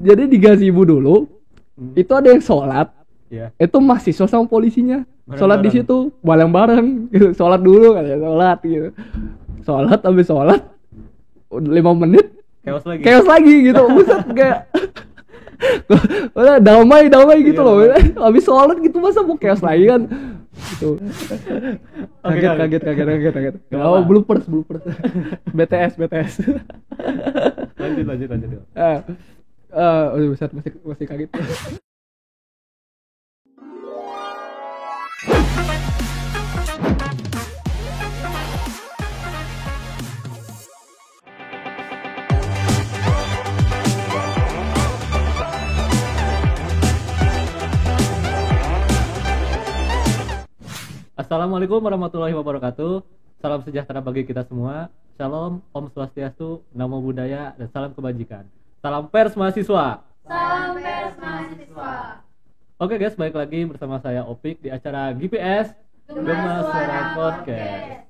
Jadi di gazebo dulu itu ada yang sholat. Iya. Itu mahasiswa sama polisinya sholat di Bareng-bareng. situ bareng-bareng gitu. Sholat dulu katanya sholat gitu. Sholat habis sholat 5 menit Chaos lagi. gitu. Buset kayak udah damai gitu Iya, loh. damai. Habis sholat gitu masa mau chaos lagi kan. Gitu. Oke, Kaget. Gak Oh, apa-apa. bloopers. BTS. Lanjut. Buset masih kaget. Assalamualaikum warahmatullahi wabarakatuh. Salam sejahtera bagi kita semua. Shalom, Om Swastiastu, Namo Buddhaya, dan salam kebajikan. Salam pers mahasiswa. Salam pers mahasiswa. Oke guys, balik lagi bersama saya Opik di acara GPS Gema Suara Podcast.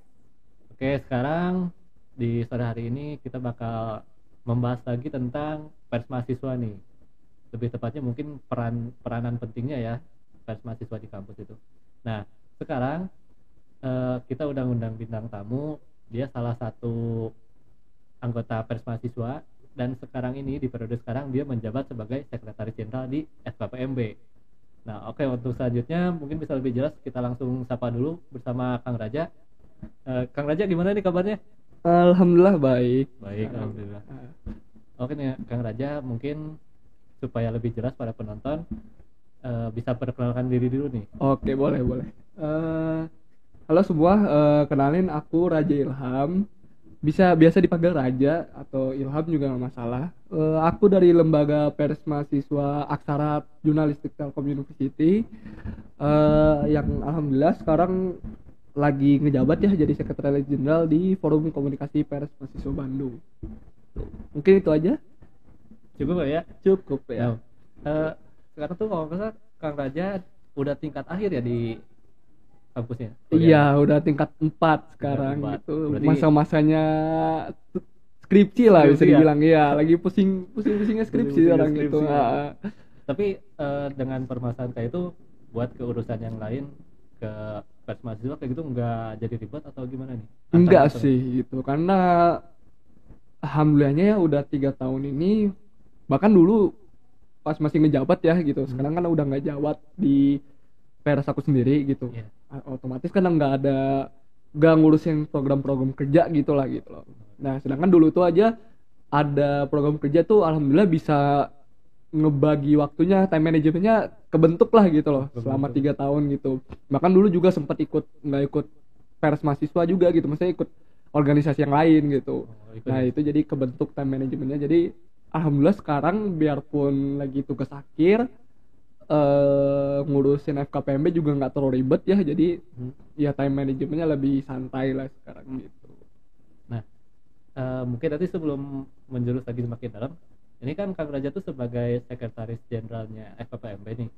Oke, sekarang di sore hari ini kita bakal membahas lagi tentang pers mahasiswa nih. Lebih tepatnya mungkin peranan pentingnya ya pers mahasiswa di kampus itu. Nah, sekarang kita udah undang bintang tamu. Dia salah satu anggota pers mahasiswa dan sekarang ini di periode sekarang dia menjabat sebagai sekretaris jenderal di FKPMB. Nah, oke, untuk selanjutnya mungkin bisa lebih jelas kita langsung sapa dulu bersama Kang Raja. Kang Raja, gimana nih kabarnya? Alhamdulillah baik. Baik, alhamdulillah. Oke nih Kang Raja, mungkin supaya lebih jelas para penonton bisa perkenalkan diri dulu nih. Oke, boleh. Halo semua, kenalin aku Raja Ilham. Biasa dipanggil Raja atau Ilham juga nggak masalah. Aku dari lembaga pers mahasiswa Aksara Jurnalistik Telkom University, yang alhamdulillah sekarang lagi ngejabat ya jadi sekretaris jenderal di Forum Komunikasi Pers Mahasiswa Bandung. Mungkin itu aja. Cukup nggak ya? Cukup ya. Nah, sekarang tuh kalau nggak salah Kang Raja udah tingkat akhir ya di kampusnya? Iya, udah tingkat 4 sekarang Tingkat 4. gitu. Berarti- Masa-masanya skripsi lah bisa Skripsi ya? dibilang. Iya, lagi pusing-pusingnya skripsi Pusing-pusingnya orang gitu. skripsi, ya. Ah. Tapi dengan permasalahan kayak itu buat keurusan yang lain ke pers mahasiswa kayak gitu nggak jadi ribet atau gimana nih? Enggak Antara- sih gitu. Karena alhamdulillahnya ya udah 3 tahun ini, bahkan dulu pas masih ngejabat ya gitu. Sekarang kan udah nggak jabat di pers aku sendiri gitu. Iya. Otomatis kan nggak ngurusin program-program kerja gitu lah gitu loh. Nah, sedangkan dulu tuh aja ada program kerja tuh alhamdulillah bisa ngebagi waktunya, time manajemennya kebentuk lah gitu loh selama 3 tahun gitu. Bahkan dulu juga sempat nggak ikut pers mahasiswa juga gitu, maksudnya ikut organisasi yang lain gitu. ikut Nah, ya. itu jadi kebentuk time manajemennya. Jadi alhamdulillah sekarang biarpun lagi tugas akhir, ngurusin FKPMB juga nggak terlalu ribet ya, jadi ya time manajemennya lebih santai lah sekarang gitu. Nah, mungkin nanti sebelum menjurus lagi semakin dalam, ini kan Kang Raja tuh sebagai sekretaris jenderalnya FKPMB nih.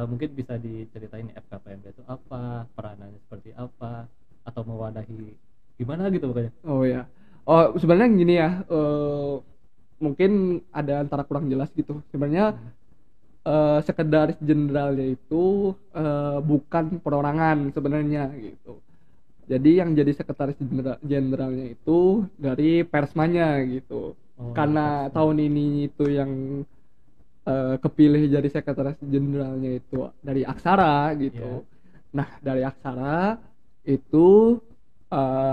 Mungkin bisa diceritain nih FKPMB itu apa, peranannya seperti apa, atau mewadahi gimana gitu pokoknya. Oh ya, sebenarnya gini ya, mungkin ada antara kurang jelas gitu sebenarnya. Sekretaris jenderalnya itu bukan perorangan sebenarnya gitu. Jadi yang jadi sekretaris jenderalnya itu dari persmanya gitu. Oh, Karena persma. tahun ini itu yang kepilih jadi sekretaris jenderalnya itu dari Aksara gitu. Nah, dari Aksara itu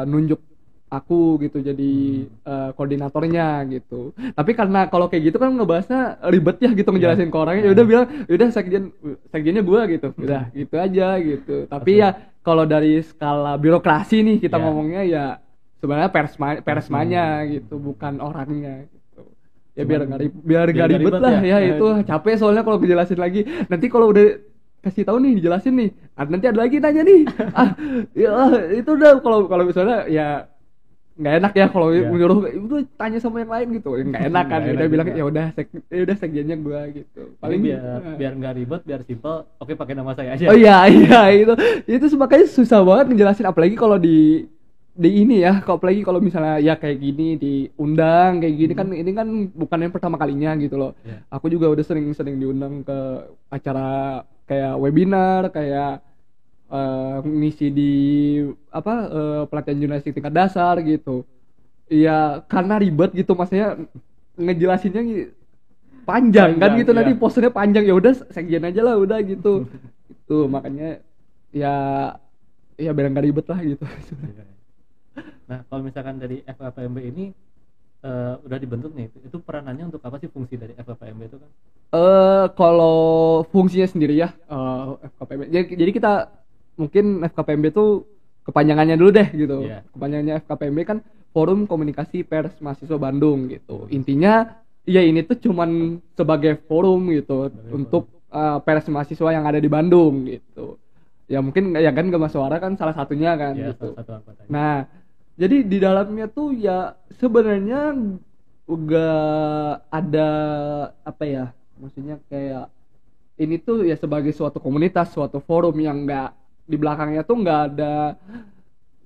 nunjuk aku gitu jadi koordinatornya gitu. Tapi karena kalau kayak gitu kan ngebahasnya ribet ya gitu ngejelasin ke orangnya. Ya udah bilang, yaudah sekjennya gua gitu. Udah gitu aja gitu. Tapi Oke. ya kalau dari skala birokrasi nih kita Ya. ngomongnya ya sebenarnya persmanya gitu, bukan orangnya gitu. Ya biar nggak ribet lah ya, itu capek soalnya kalau ngejelasin lagi. Nanti kalau udah kasih tahu nih dijelasin nih, nanti ada lagi nanya nih. Itu udah kalau misalnya ya nggak enak ya kalau Iya. menyuruh itu tanya sama yang lain gitu, nggak enak kan. Nggak Udah enak bilang juga. ya udah sekjennya gua gitu. Paling Paling biar nggak ribet, biar simple. Oke, pakai nama saya aja. oh iya itu makanya susah banget ngejelasin, apalagi kalau di ini ya, kalau apalagi kalau misalnya ya kayak gini diundang kayak gini kan, ini kan bukan yang pertama kalinya gitu loh. Yeah. Aku juga udah sering-sering diundang ke acara kayak webinar, kayak ngisi di pelatihan jurnalistik tingkat dasar gitu. Iya, karena ribet gitu, maksudnya ngejelasinnya panjang kan gitu, Panjang, nanti iya. posternya panjang, ya udah sekjen aja lah udah gitu. Itu makanya ya biar nggak ribet lah gitu. Nah, kalau misalkan dari FKPMB ini udah dibentuk nih, itu peranannya untuk apa sih, fungsi dari FKPMB itu kan? Kalau fungsinya sendiri ya, FKPMB. Jadi kita mungkin FKPMB tuh kepanjangannya dulu deh gitu. Iya. Kepanjangannya FKPMB kan Forum Komunikasi Pers Mahasiswa Bandung gitu. Intinya ya ini tuh cuman sebagai forum gitu untuk pers mahasiswa yang ada di Bandung gitu. Ya mungkin ya kan Gema Suara kan salah satunya kan Ya, gitu. salah satu anggotanya. Nah, jadi di dalamnya tuh ya sebenarnya gak ada apa ya, maksudnya kayak ini tuh ya sebagai suatu komunitas, suatu forum yang nggak di belakangnya tuh nggak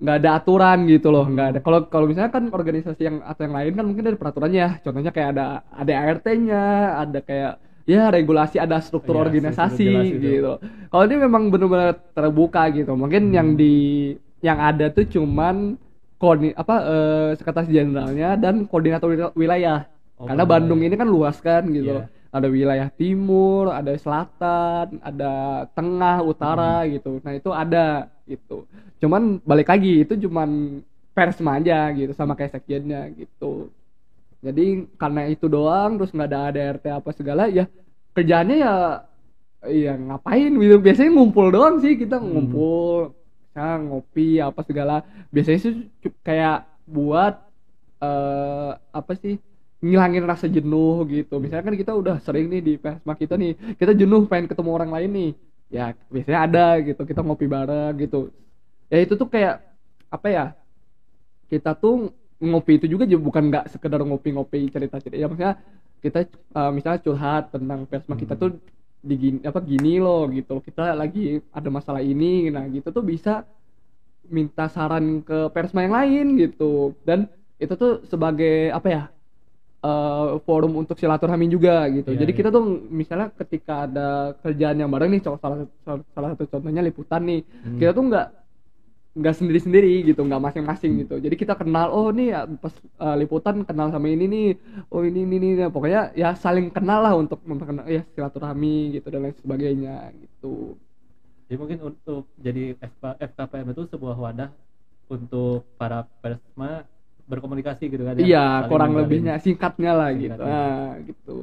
ada aturan gitu loh, nggak ada. Kalau misalnya kan organisasi yang atau yang lain kan mungkin ada peraturannya ya, contohnya kayak ada ART-nya, ada kayak ya regulasi, ada struktur Iya, organisasi struktur jelas gitu. gitu. Kalau ini memang benar-benar terbuka gitu, mungkin yang ada tuh cuman sekretaris jenderalnya dan koordinator wilayah. Oh, Karena Bandung ini kan luas kan gitu. Iya. Ada wilayah timur, ada selatan, ada tengah, utara gitu. Nah, itu ada gitu. Cuman balik lagi itu cuman persma aja gitu, sama kayak sekjennya gitu. Jadi karena itu doang, terus nggak ada ADRT apa segala, ya kerjaannya ya ngapain gitu. Biasanya ngumpul doang sih, kita ngumpul, misalnya ngopi apa segala. Biasanya sih kayak buat apa sih, ngilangin rasa jenuh gitu. Misalnya kan kita udah sering nih di Persma kita nih, kita jenuh pengen ketemu orang lain nih, ya biasanya ada gitu, kita ngopi bareng gitu. Ya itu tuh kayak apa ya, kita tuh ngopi itu juga bukan nggak sekedar ngopi-ngopi cerita-cerita ya, maksudnya kita misalnya curhat tentang Persma kita tuh gini loh gitu, kita lagi ada masalah ini, nah gitu tuh bisa minta saran ke Persma yang lain gitu. Dan itu tuh sebagai apa ya, forum untuk silaturahmi juga gitu. Iya, Jadi iya. kita tuh misalnya ketika ada kerjaan yang bareng nih, salah satu contohnya liputan nih, kita tuh nggak sendiri-sendiri gitu, nggak masing-masing gitu. Jadi kita kenal, oh nih ya, pas liputan kenal sama ini nih, oh ini nih. Pokoknya ya saling kenal lah untuk memperkenal ya silaturahmi gitu dan lain sebagainya gitu. Jadi mungkin untuk jadi FKPM itu sebuah wadah untuk para persma berkomunikasi gitu kan? Iya, Saling kurang menjalin. lebihnya singkatnya lah gitu. Singkatnya. Gitu.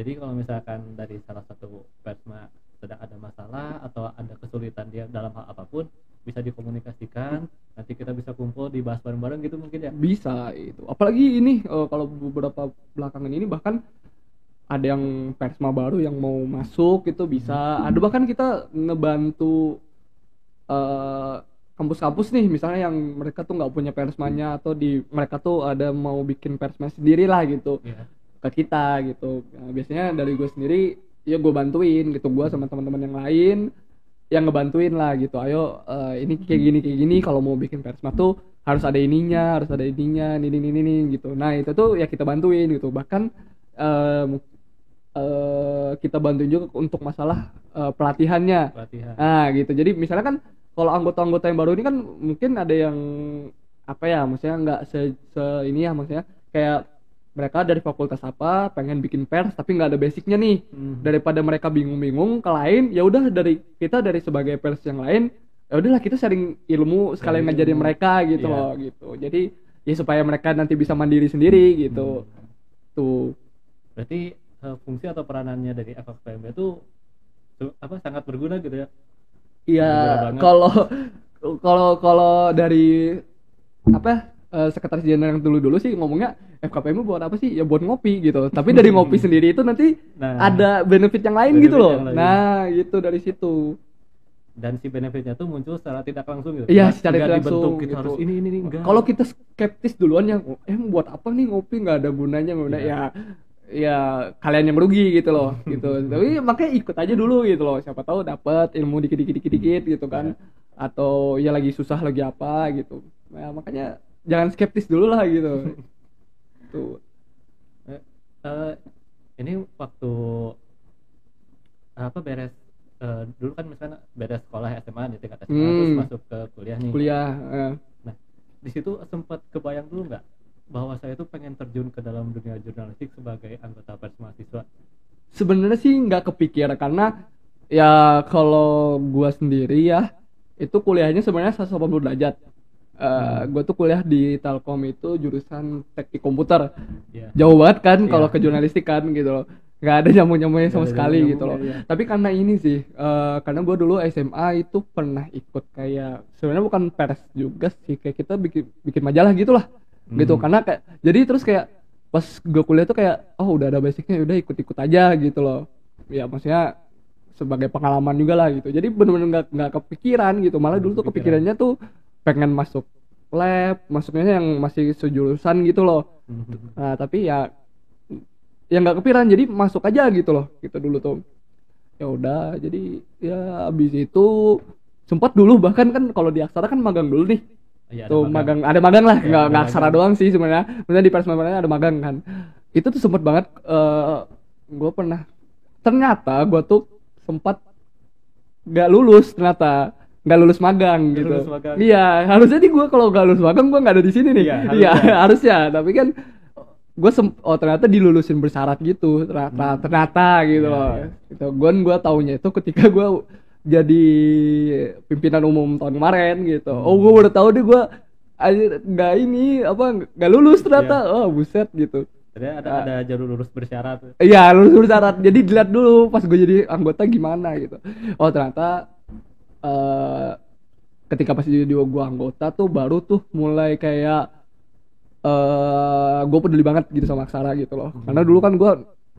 Jadi kalau misalkan dari salah satu persma sedang ada masalah atau ada kesulitan dia dalam hal apapun, bisa dikomunikasikan, nanti kita bisa kumpul dibahas bareng-bareng gitu mungkin ya. Bisa itu. Apalagi ini kalau beberapa belakangan ini bahkan ada yang persma baru yang mau masuk itu bisa. Ada bahkan kita ngebantu kampus-kampus nih, misalnya yang mereka tuh nggak punya persmanya, atau mereka tuh ada mau bikin persma sendiri lah gitu, Iya. ke kita gitu. Nah, biasanya dari gue sendiri ya gue bantuin gitu, gue sama teman-teman yang lain yang ngebantuin lah gitu. Ayo ini kayak gini, kalau mau bikin persma tuh harus ada ininya ini gitu. Nah itu tuh ya kita bantuin gitu. Bahkan kita bantuin juga untuk masalah pelatihannya. Pelatihan. Nah gitu. Jadi misalnya kan kalau anggota-anggota yang baru ini kan mungkin ada yang apa ya, maksudnya nggak ini ya, maksudnya kayak mereka dari fakultas apa pengen bikin pers tapi nggak ada basicnya nih. Daripada mereka bingung-bingung ke lain, ya udah kita dari sebagai pers yang lain, ya udahlah kita sharing ilmu sekalian ngajarin mereka gitu Iya. loh gitu. Jadi ya supaya mereka nanti bisa mandiri sendiri gitu. Tuh. Berarti fungsi atau peranannya dari FKPMB itu sangat berguna gitu ya. Iya, Berguna banget. kalau dari apa sekretaris jenderal yang dulu sih ngomongnya FKPM buat apa sih? Ya buat ngopi gitu. Tapi dari ngopi sendiri itu nanti ada benefit yang lain gitu loh. Nah, gitu dari situ. Dan si benefitnya tuh muncul secara tidak langsung gitu. Iya, secara Nggak tidak dibentuk langsung kita gitu. harus ini enggak. Kalau kita skeptis duluan ya, buat apa nih ngopi, nggak ada gunanya, ya kalian yang merugi gitu loh gitu. Tapi makanya ikut aja dulu gitu loh, siapa tahu dapat ilmu dikit gitu kan. Atau ya lagi susah lagi apa gitu. Nah, makanya jangan skeptis dulu lah gitu. Tuh. Ini waktu beres dulu kan misalnya beres sekolah SMA di tingkat SMA terus masuk ke kuliah nih. Kuliah. Nah, di situ sempat kebayang dulu nggak bahwa saya tuh pengen terjun ke dalam dunia jurnalistik sebagai anggota pers mahasiswa? Sebenarnya sih nggak kepikiran karena ya kalau gua sendiri ya itu kuliahnya sebenarnya 180 derajat. Gue tuh kuliah di Telkom itu jurusan teknik komputer. Jauh banget kan kalau ke jurnalistik kan gitu loh. Nggak ada nyambung-nyambungnya sama sekali gitu loh. Tapi karena ini sih, karena gue dulu SMA itu pernah ikut kayak sebenarnya bukan pers juga sih, kayak kita bikin majalah gitulah. Gitu karena kayak jadi terus kayak pas gue kuliah tuh kayak udah ada basicnya, udah ikut-ikut aja gitu loh. Ya maksudnya sebagai pengalaman juga lah gitu. Jadi benar-benar nggak kepikiran gitu. Malah dulu tuh kepikirannya tuh pengen masuk lab, masuknya yang masih sejurusan gitu loh. Nah, tapi ya nggak kepikiran, jadi masuk aja gitu loh. Gitu dulu tuh. Ya udah, jadi ya abis itu sempat dulu bahkan kan kalau di Aksara kan magang dulu nih. Iya, tuh magang lah, nggak Aksara doang sih sebenarnya. Sebenarnya di Persma ada magang kan. Itu tuh sempat banget gue pernah ternyata gue tuh sempat nggak lulus magang gitu. Iya, harusnya gue kalau nggak lulus magang gue nggak ada di sini nih. Iya, harusnya. Tapi kan gue ternyata dilulusin bersyarat gitu. Ternyata gitu loh. Gitu. Gue taunya itu ketika gue jadi pimpinan umum tahun kemarin gitu. Gue baru tahu deh gue nggak lulus ternyata. Buset gitu. Ternyata ada jalur lulus bersyarat. Iya, lulus bersyarat. Jadi dilihat dulu pas gue jadi anggota gimana gitu. Ternyata ketika pas jadi gue anggota tuh baru tuh mulai kayak gue peduli banget gitu sama Aksara gitu loh. Karena dulu kan gue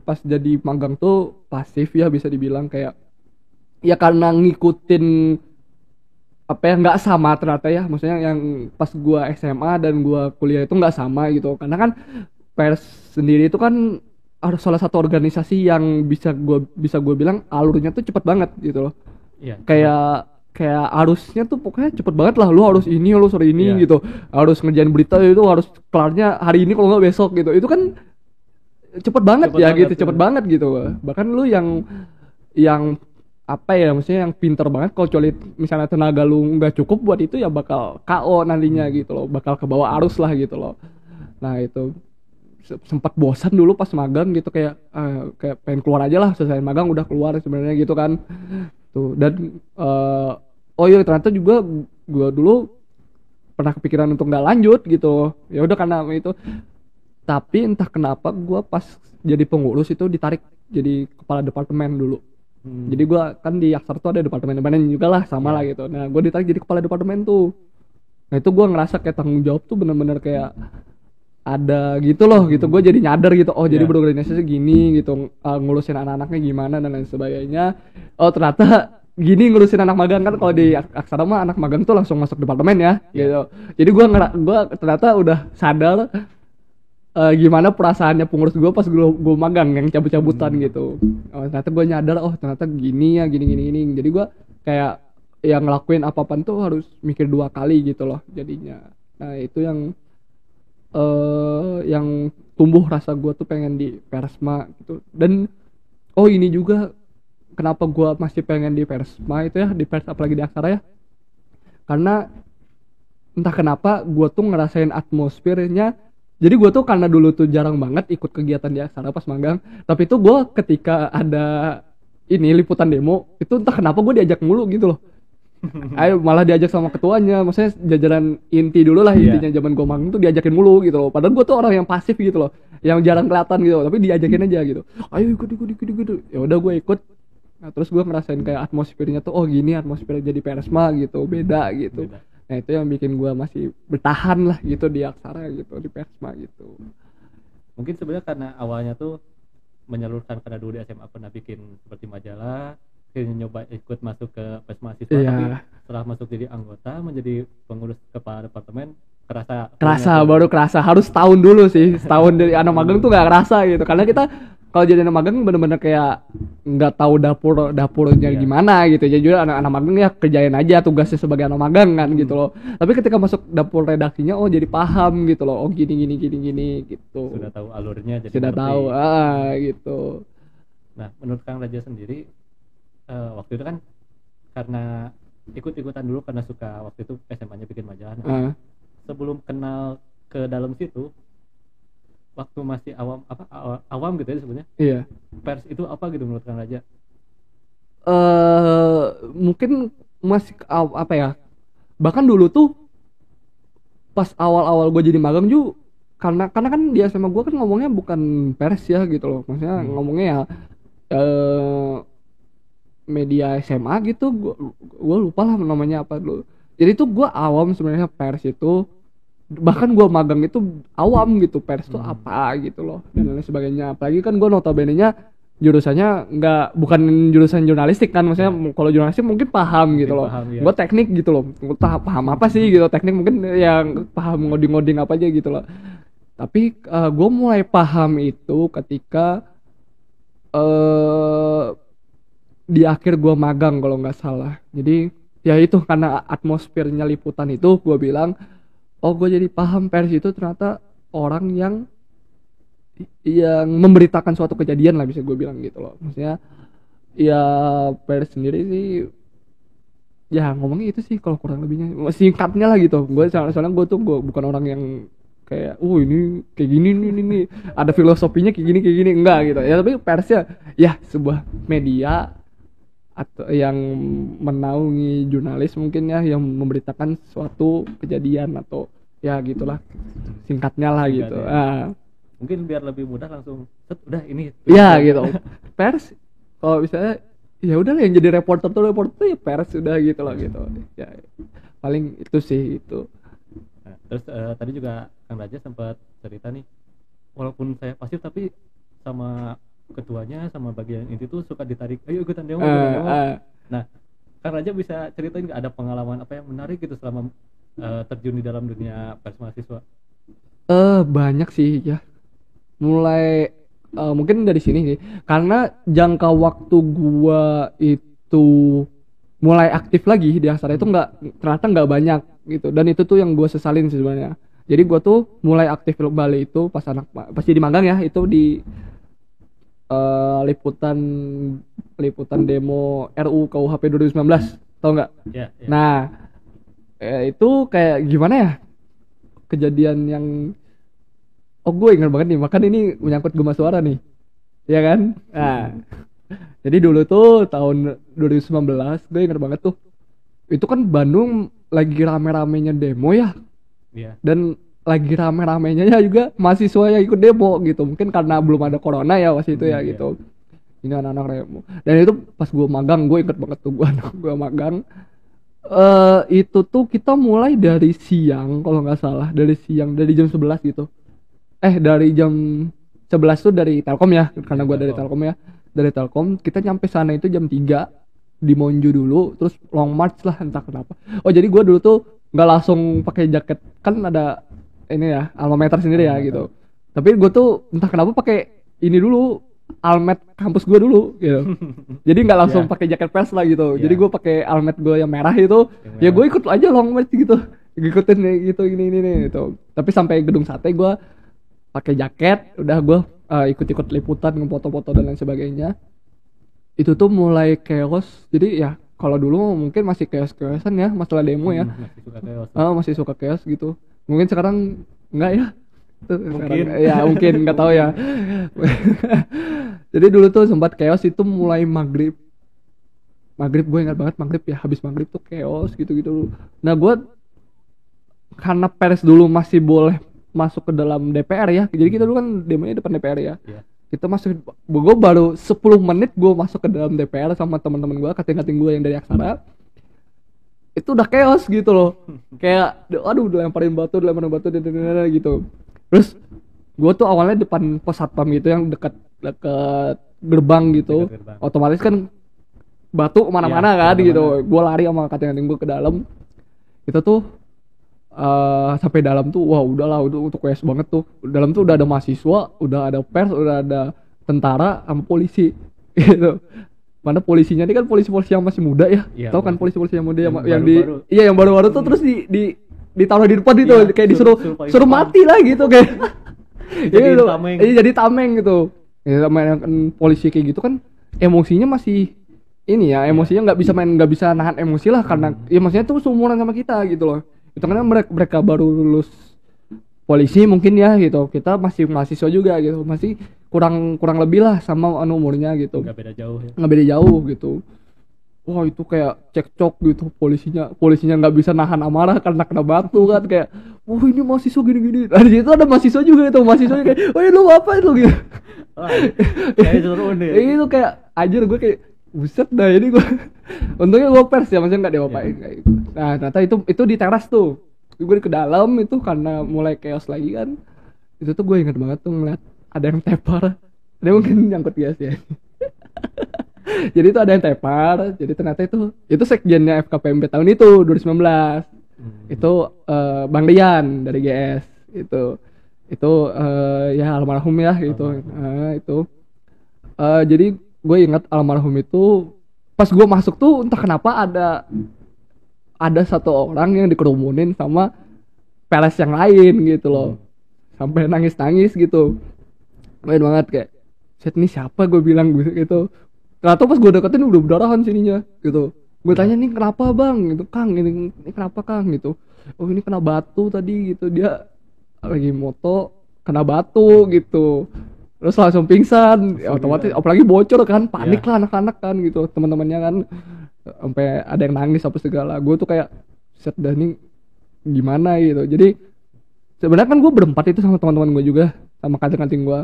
pas jadi magang tuh pasif ya, bisa dibilang kayak ya karena ngikutin nggak sama ternyata ya, maksudnya yang pas gue SMA dan gue kuliah itu nggak sama gitu. Karena kan pers sendiri itu kan harus salah satu organisasi yang bisa gue bilang alurnya tuh cepet banget gitu loh. Kayak harusnya tuh pokoknya cepet banget lah, lu harus ini gitu, harus ngerjain berita itu harus kelarnya hari ini kalau nggak besok gitu. Itu kan cepet banget cepet banget gitu. Bahkan lu yang maksudnya yang pinter banget, kalau kecuali misalnya tenaga lu nggak cukup buat itu ya bakal KO nantinya gitu loh, bakal ke bawah arus lah gitu loh. Nah itu sempat bosan dulu pas magang gitu, kayak pengen keluar aja lah, selesai magang udah keluar sebenarnya gitu kan tuh. Dan ternyata juga gue dulu pernah kepikiran untuk nggak lanjut gitu, ya udah karena itu. Tapi entah kenapa gue pas jadi pengurus itu ditarik jadi kepala departemen dulu. Jadi gue kan di Aksara tuh ada departemen juga lah sama lah gitu. Nah gue ditarik jadi kepala departemen tuh. Nah itu gue ngerasa kayak tanggung jawab tuh bener-bener kayak ada gitu loh gitu. Gue jadi nyadar gitu, jadi berorganisasi gini gitu, ngurusin anak-anaknya gimana dan lain sebagainya. Ternyata gini ngurusin anak magang kan. Kalau di Aksara mah anak magang tuh langsung masuk departemen ya gitu. Jadi gue ternyata udah sadar gimana perasaannya pengurus gue pas gue magang yang cabut-cabutan gitu. Ternyata gue nyadar ternyata gini ya, gini. Jadi gue kayak yang ngelakuin apa-apaan tuh harus mikir 2 kali gitu loh jadinya. Nah itu yang tumbuh rasa gue tuh pengen di Persma gitu. Dan ini juga kenapa gue masih pengen di Persma itu ya, di pers apalagi di Aksara ya, karena entah kenapa gue tuh ngerasain atmosfernya. Jadi gue tuh karena dulu tuh jarang banget ikut kegiatan di Aksara pas magang, tapi tuh gue ketika ada liputan demo itu entah kenapa gue diajak mulu gitu loh. Malah diajak sama ketuanya, maksudnya jajaran inti dulu lah, intinya zaman gue magang tuh diajakin mulu gitu loh. Padahal gue tuh orang yang pasif gitu loh, yang jarang kelihatan gitu, tapi diajakin aja gitu. Ayo ikut. Ya udah gue ikut. Nah terus gue ngerasain kayak atmosfernya tuh gini atmosfer jadi Persma gitu, beda gitu. Nah itu yang bikin gue masih bertahan lah gitu di Aksara gitu, di Persma gitu. Mungkin sebenarnya karena awalnya tuh menyalurkan, karena dulu di SMA pernah bikin seperti majalah, akhirnya nyoba ikut masuk ke pers mahasiswa, tapi setelah masuk jadi anggota menjadi pengurus kepala departemen baru kerasa. Harus setahun dulu sih, setahun dari anak magang tuh gak kerasa gitu, karena kita kalau jadi anak magang bener-bener kayak nggak tahu dapurnya Iya. gimana gitu. Jadi juga anak-anak magang ya kerjain aja tugasnya sebagai anak magang kan gitu loh. Tapi ketika masuk dapur redaksinya jadi paham gitu loh. Oh gini gitu. Sudah tahu alurnya, jadi Sudah ngerti. tahu gitu. Nah, menurut Kang Raja sendiri, waktu itu kan karena ikut-ikutan dulu karena suka, waktu itu SMA-nya bikin majalah. Ah. Sebelum kenal ke dalam situ, waktu masih awam gitu ya sebenarnya, Iya. pers itu apa gitu menurut Kang Raja? Mungkin masih apa ya? Bahkan dulu tuh pas awal-awal gue jadi magang juga karena kan di SMA gue kan ngomongnya bukan pers ya gitu loh. Maksudnya ngomongnya ya media SMA gitu. Gue lupa lah namanya apa dulu. Jadi tuh gue awam sebenarnya pers itu. Bahkan gue magang itu awam gitu, pers tuh apa gitu loh dan lain sebagainya. Apalagi kan gue notabene-nya jurusannya bukan jurusan jurnalistik kan, maksudnya kalau jurnalistik mungkin paham gitu loh. Paham, ya. Gue teknik gitu loh, gue paham apa sih gitu, teknik mungkin yang paham ngoding apa aja gitu loh. Tapi gue mulai paham itu ketika di akhir gue magang kalau nggak salah. Jadi ya itu karena atmosfernya liputan itu gue bilang, oh gue jadi paham pers itu ternyata orang yang memberitakan suatu kejadian lah, bisa gue bilang gitu loh. Maksudnya ya pers sendiri sih ya ngomongnya itu sih kalau kurang lebihnya singkatnya lah gitu. Gue soalnya gue bukan orang yang kayak ini kayak gini nih ada filosofinya kayak gini enggak gitu ya. Tapi persnya ya sebuah media atau yang menaungi jurnalis mungkin ya, yang memberitakan suatu kejadian atau ya gitulah singkatnya lah gitu. Mungkin biar lebih mudah langsung udah ini ya gitu. Pers kalau misalnya ya udah yang jadi reporter tuh ya pers udah gitu loh gitu ya, paling itu sih itu. Nah, terus tadi juga Kang Raja sempat cerita nih, walaupun saya pasif tapi sama ketuanya sama bagian inti tuh suka ditarik, ayo ikutan demo. Nah, Kang Raja bisa ceritain nggak ada pengalaman apa yang menarik gitu selama terjun di dalam dunia pers mahasiswa? Banyak sih ya. Mulai mungkin dari sini sih, karena jangka waktu gua itu mulai aktif lagi di Aksara itu ternyata nggak banyak gitu, dan itu tuh yang gua sesalin sih sebenarnya. Jadi gua tuh mulai aktif kembali itu pas jadi magang ya, itu di liputan demo RUU KUHP 2019, tau nggak? Ya. Nah itu kayak gimana ya, kejadian yang gue ingat banget nih, makan ini menyangkut Gema Suara nih ya kan. Nah jadi dulu tuh tahun 2019 gue ingat banget tuh, itu kan Bandung lagi rame-ramenya demo ya. Dan lagi rame-ramenya juga mahasiswa yang ikut demo gitu, mungkin karena belum ada corona ya waktu itu ya gitu. Ini anak-anak demo, dan itu pas gue magang, gue inget banget tuh gue magang. Itu tuh kita mulai dari siang kalau nggak salah, dari jam 11 gitu. Dari jam 11 tuh dari Telkom ya, karena gue dari Telkom ya. Dari Telkom kita nyampe sana itu jam 3 di Monju dulu, terus long march lah entah kenapa. Oh jadi gue dulu tuh nggak langsung pakai jaket, kan ada ini ya alma mater sendiri ya gitu. Tapi gue tuh entah kenapa pakai ini dulu, almet kampus gue dulu gitu. Jadi nggak langsung pakai jaket pers lah gitu. Jadi gue pakai almet gue yang merah itu, ya gue ikut aja long march gitu, ngikutin gitu ini gitu. Tapi sampai gedung sate gue pakai jaket, udah gue ikut-ikut liputan, ngefoto-foto dan lain sebagainya. Itu tuh mulai chaos. Jadi ya kalau dulu mungkin masih chaos-chaosan ya masalah demo ya. Masih suka chaos gitu. Mungkin sekarang enggak ya. Mungkin ya, mungkin nggak tahu ya. Jadi dulu tuh sempat chaos itu mulai maghrib gue ingat banget, maghrib ya, habis maghrib tuh chaos gitu. Nah gue karena pers dulu masih boleh masuk ke dalam DPR ya, jadi kita dulu kan demonya depan DPR ya. Kita masuk, gue baru 10 menit gue masuk ke dalam DPR sama teman-teman gue, kating-kating gue yang dari Aksara. Itu udah chaos gitu loh. Kayak aduh dilemparin batu gitu. Terus gue tuh awalnya depan pos satpam gitu yang dekat gerbang gitu. Otomatis kan batu kemana-mana kan gitu. Gue lari sama kating-kating gue ke dalam. Itu tuh sampai dalam tuh wah udahlah, untuk chaos banget tuh. Dalam tuh udah ada mahasiswa, udah ada pers, udah ada tentara sama polisi. gitu. Mana polisinya ini kan polisi-polisi yang masih muda ya. Iya, Tahu kan polisi-polisi yang muda yang baru-baru. yang baru-baru tuh terus ditaruh di depan itu Iya, kayak disuruh suruh mati lah gitu kayak. Jadi Gitu. tameng. Iya jadi tameng gitu. Ya main polisi kayak gitu kan emosinya masih ini ya, emosinya nggak bisa nahan emosi lah karena ya maksudnya tuh seumuran sama kita gitu loh. Itu karena mereka baru lulus polisi mungkin ya gitu. Kita masih mahasiswa juga gitu. Masih kurang lebih lah sama umurnya gitu. Nggak beda jauh ya. Nggak beda jauh gitu. Wah itu kayak cekcok gitu polisinya nggak bisa nahan amarah karena kena batu kan kayak wah ini mahasiswa gini-gini. Nah, di situ ada mahasiswa juga itu mahasiswanya kayak wah lu apa itu gitu. Kayak suruh nih. Itu kayak anjir gue kayak buset dah ini gue. Untungnya gue pers ya maksudnya nggak diapain kayak gitu. Nah ternyata itu di teras tuh. Gue ke dalam itu karena mulai chaos lagi kan. Itu tuh gue inget banget tuh ngeliat ada yang tepar. Ada mungkin nyangkut gas ya. Jadi itu ada yang tepar. Jadi ternyata itu sekjennya FKPMB tahun itu 2019. Itu Bang Rian dari GS itu ya almarhum ya gitu. Itu jadi gue ingat almarhum itu pas gue masuk tuh entah kenapa ada satu orang yang dikerumunin sama peres yang lain gitu loh. Sampai nangis gitu. Main banget kayak set ini siapa gue bilang gitu. Ternyata pas gue deketin udah berdarahan sininya gitu. Gue tanya nih kenapa bang gitu, Kang ini kenapa Kang gitu. Oh ini kena batu tadi gitu, dia lagi moto kena batu gitu. Terus langsung pingsan, ya, otomatis apalagi bocor kan, panik lah anak-anak kan gitu, teman-temannya kan sampai ada yang nangis apa segala. Gue tuh kayak set dah nih gimana gitu. Jadi sebenarnya kan gue berempat itu sama teman-teman gue juga, sama kating-kating gue.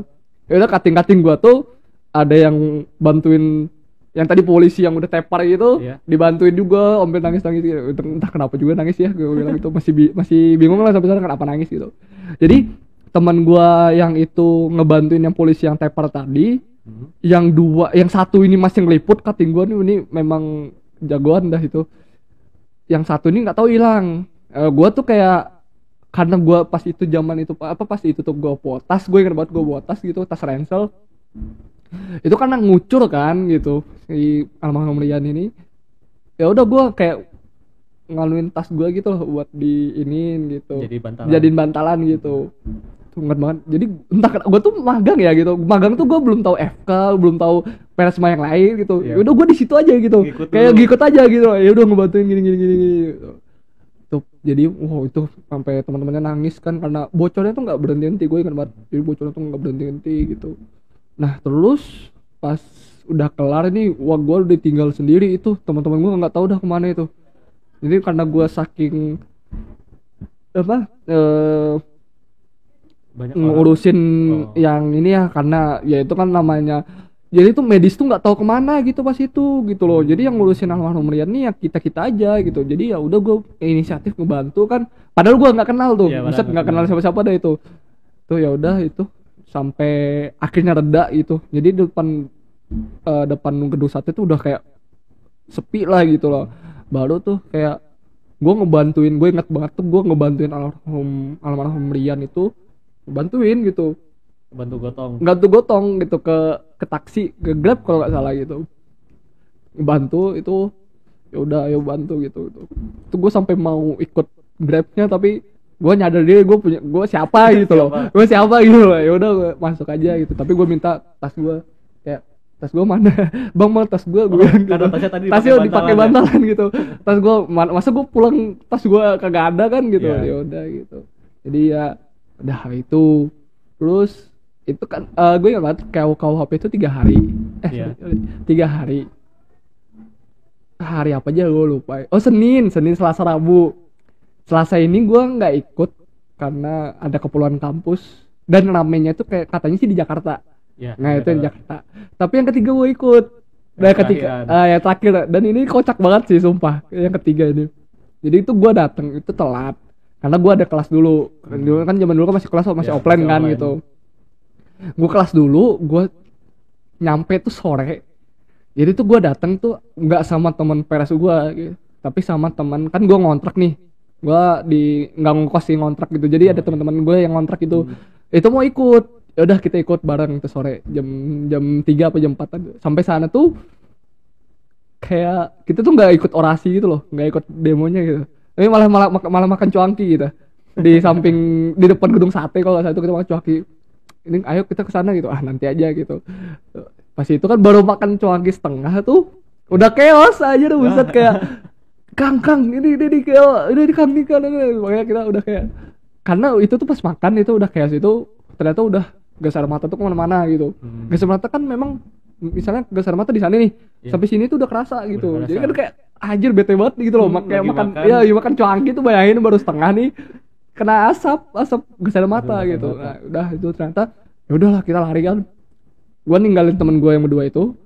Ya udah kating-kating gue tuh ada yang bantuin yang tadi polisi yang udah tepar gitu, dibantuin juga, sampai nangis gitu. Entah kenapa juga nangis ya, gue bilang itu masih bingung lah sampai sekarang kenapa nangis gitu. Jadi teman gue yang itu ngebantuin yang polisi yang tepar tadi, yang satu ini masih ngeliput, kating gue nih ini memang jagoan dah itu. Yang satu ini nggak tahu hilang. Gue tuh kayak karena gue pas itu zaman itu pas itu tuh gue bawa tas, gue ingat banget gue bawa tas gitu, tas ransel. Itu karena ngucur kan gitu si almarhum Rian ini. Ya udah gue kayak ngaluin tas gue gitu loh buat diinin gitu. Jadiin bantalan gitu. Tuh ingat banget. Jadi entah gue tuh magang ya gitu. Magang tuh gue belum tahu FK, belum tahu persma yang lain gitu. Ya udah gue di situ aja gitu. Kayak ngikut aja gitu. Ya udah ngebantuin gini gitu. Tuh jadi itu sampai teman-temannya nangis kan karena bocornya tuh nggak berhenti. Gue ingat banget. Jadi bocornya tuh nggak berhenti gitu. Nah terus pas udah kelar nih, wah gue udah tinggal sendiri itu, teman-teman gue nggak tahu udah kemana itu. Jadi karena gue saking ngurusin yang ini ya, karena ya itu kan namanya, jadi tuh medis tuh nggak tahu kemana gitu pas itu gitu loh. Jadi yang ngurusin almarhum Rian nih ya kita aja gitu. Jadi ya udah gue inisiatif ngebantu kan, padahal gue nggak kenal tuh, buset nggak kenal siapa-siapa dah itu. Tuh ya udah itu sampai akhirnya reda gitu. Jadi depan gedung sate tuh udah kayak sepi lah gitu loh. Baru tuh kayak gue ingat banget tuh gue ngebantuin almarhum Rian itu, bantuin gitu, bantu gotong gitu ke taksi, ke Grab kalau nggak salah gitu, bantu itu. Ya udah ayo bantu gitu. Itu gue sampai mau ikut Grabnya tapi gue nyadar diri gue siapa gitu loh. Gue siapa gitu loh. Ya udah gue masuk aja gitu. Tapi gue minta tas gue, kayak tas gue mana? Bang mau tas gue bilang gitu. Tasnya dipakai bantalan gitu. Tas gue masa gue pulang tas gue kagak ada kan gitu. Ya udah gitu. Jadi ya udah itu. Terus itu kan gue ingat banget KUHP itu 3 hari. 3 hari. Hari apa aja gue lupa. Oh Senin, Selasa, Rabu. Selasa ini gue nggak ikut karena ada keperluan kampus dan ramenya itu kayak katanya sih di Jakarta. Nah itu di Jakarta. Tapi yang ketiga gue ikut. Yang terakhir. Dan ini kocak banget sih sumpah. Yang ketiga ini. Jadi itu gue datang itu telat karena gue ada kelas dulu. Dulu kan zaman dulu kan masih kelas masih offline kan gitu. Gue kelas dulu, gue nyampe tuh sore. Jadi tuh gue datang tuh nggak sama teman peres gue, gitu. Tapi sama teman kan gue ngontrak nih. Gue nggak ngekos sih ngontrak gitu. Jadi ada teman-teman gue yang ngontrak itu mau ikut. ya udah kita ikut bareng tuh sore jam 3 apa jam 4 sampai sana tuh kayak kita tuh nggak ikut orasi gitu loh, nggak ikut demonya gitu, tapi malah makan cuanki gitu di samping di depan gedung sate. Kalau saat itu kita makan cuanki, ini ayo kita ke sana gitu, nanti aja gitu. Pas itu kan baru makan cuanki setengah tuh udah chaos aja tuh, buset kayak Kang ini kayak ini Kang makanya kita udah kayak, karena itu tuh pas makan itu udah chaos, itu ternyata udah gas air mata tuh kemana-mana gitu. Gas air mata kan memang misalnya gas air mata di sana nih, sampai sini tuh udah kerasa gitu. Jadi kan kayak anjir bete banget gitu loh, kayak makan ya makan cuanki tuh bayangin baru setengah nih kena asap gas air mata gitu. Nah, udah itu ternyata ya udahlah kita lari kan. Gua ninggalin temen gue yang berdua itu.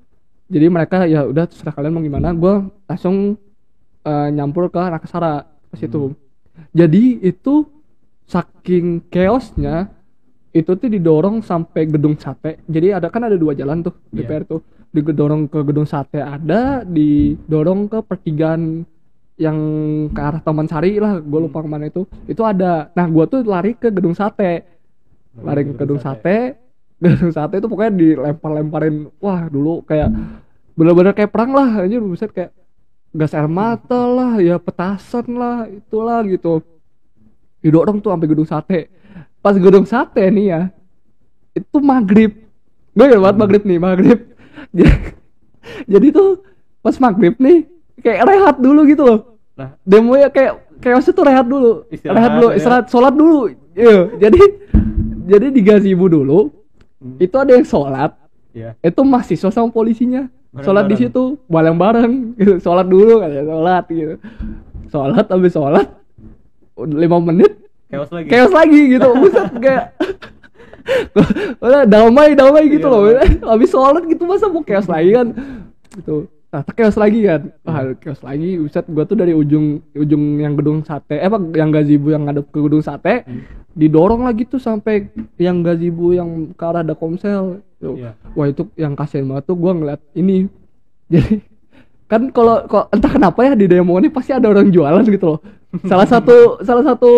Jadi mereka ya udah terserah kalian mau gimana. Gua langsung nyampur ke Nakasara pas itu. Jadi itu saking chaosnya itu tuh didorong sampai gedung sate. Jadi ada 2 jalan tuh DPR tuh. Didorong ke gedung sate ada, didorong ke pertigaan yang ke arah Taman Sari lah, gue lupa kemana itu ada. Nah gue tuh lari ke gedung sate, gedung sate itu pokoknya dilempar-lemparin. Wah dulu kayak bener-bener kayak perang lah aja, buset, kayak gas air mata lah, ya petasan lah, itulah gitu. Didorong tuh sampai gedung sate. Pas gedung sate nih ya, itu maghrib. Gue ingat banget maghrib. Jadi tuh pas maghrib nih kayak rehat dulu gitu loh. Nah, demo ya kayak chaos itu rehat dulu. Istirahat, sholat dulu. Iya, jadi di gazebo dulu. Itu ada yang sholat. Yeah. Itu mahasiswa sama polisinya. Sholat di situ bareng-bareng gitu. Sholat dulu katanya, sholat gitu. Sholat, habis sholat 5 menit chaos lagi gitu. Buset kayak udah damai gitu loh. Habis sholat gitu masa mau chaos lagi kan gitu. Nah, chaos lagi kan. Chaos lagi. Buset, gua tuh dari ujung yang gedung sate, yang gazebo yang ngadep ke gedung sate, didorong lagi tuh sampai yang gazebo yang ke arah Dakomsel. Wah, itu yang kasihan banget tuh gua ngeliat ini. Jadi kan kalau entah kenapa ya di demo ini pasti ada orang jualan gitu loh. Salah satu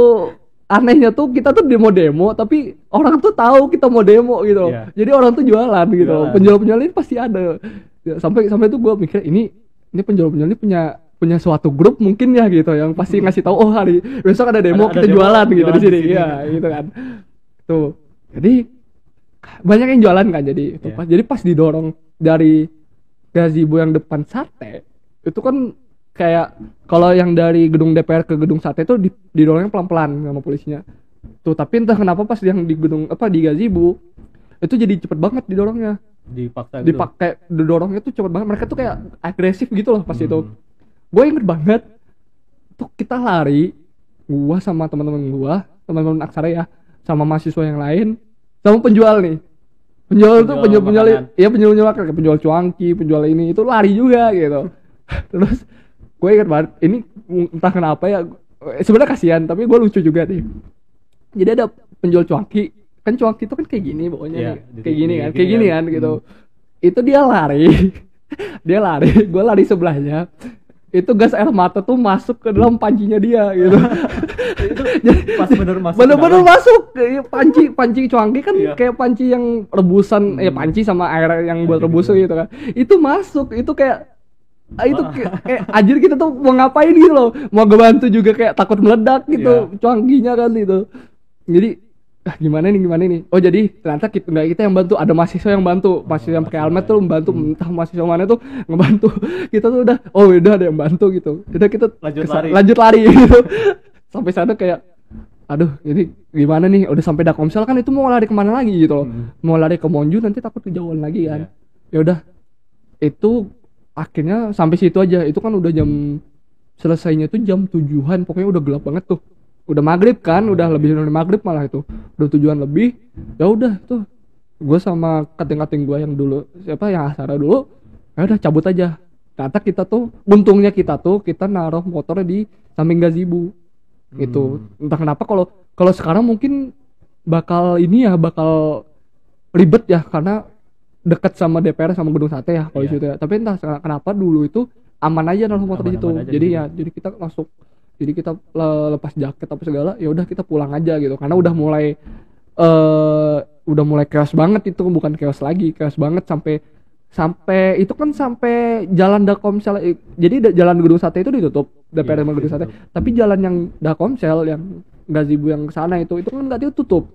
anehnya tuh kita tuh demo tapi orang tuh tahu kita mau demo gitu. Jadi orang tuh jualan gitu. Penjual ini pasti ada. Ya, sampai tuh gue mikir ini penjual ini punya suatu grup mungkin ya gitu, yang pasti ngasih tahu hari besok ada demo, kita jualan gitu di sini. Iya gitu kan. Tuh. Jadi banyak yang jualan kan, jadi itu pas didorong dari gazebo yang depan sate itu kan kayak kalau yang dari gedung DPR ke gedung sate itu didorongnya pelan-pelan sama polisinya tuh, tapi entah kenapa pas yang di gedung di gazebo itu jadi cepet banget didorongnya, dipakai didorongnya tuh cepet banget, mereka tuh kayak agresif gitu loh pas itu. Gue inget banget tuh kita lari, gua sama teman-teman Aksara ya, sama mahasiswa yang lain, sama penjual penjual cuanki, penjual ini itu lari juga gitu. Terus gue ingat banget ini entah kenapa ya, sebenarnya kasihan tapi gue lucu juga deh. Jadi ada penjual cuanki itu kan kayak gini pokoknya, kayak gini kan gitu. Itu dia lari gue lari sebelahnya, itu gas air mata tuh masuk ke dalam pancinya dia gitu. Pas bener-bener masuk panci cuanki kan kayak panci yang rebusan, panci sama air yang buat rebus gitu kan, itu masuk, itu kayak kayak anjir, kita tuh mau ngapain gitu loh, mau ngebantu juga kayak takut meledak gitu cuankinya kan itu. Jadi gimana nih, oh jadi ternyata kita yang bantu, ada mahasiswa yang bantu, mahasiswa yang pakai helmet tuh membantu, entah mahasiswa mana tuh ngebantu. Kita tuh udah ada yang bantu gitu, udah kita lanjut lari gitu. Sampai sana kayak aduh ini gimana nih, udah sampai Dakomsel kan, itu mau lari kemana lagi gitu loh. Mau lari ke Monju nanti takut kejauhan lagi kan. Ya udah, itu akhirnya sampai situ aja. Itu kan udah selesainya tuh jam 7-an, pokoknya udah gelap banget tuh, udah maghrib kan, udah lebih dari maghrib malah, itu udah 7-an lebih. Ya udah tuh gue sama kating-kating gue yang dulu yang Asara dulu, ya udah cabut aja. Ternyata untungnya kita naruh motornya di samping gazebo gitu. Entah kenapa kalau sekarang mungkin bakal ribet ya, karena dekat sama DPR sama gedung sate ya kalau situ ya. Tapi entah kenapa dulu itu aman aja naruh motor di situ. Jadi kita masuk, jadi kita lepas jaket apa segala, ya udah kita pulang aja gitu, karena udah mulai udah mulai chaos banget, itu bukan chaos lagi, chaos banget sampai itu kan sampai jalan Dakomsel, jadi jalan Gedung Sate itu ditutup, DPR sama Gedung Sate, tapi jalan yang Dakomsel yang Gazebo yang kesana itu kan nggak ditutup.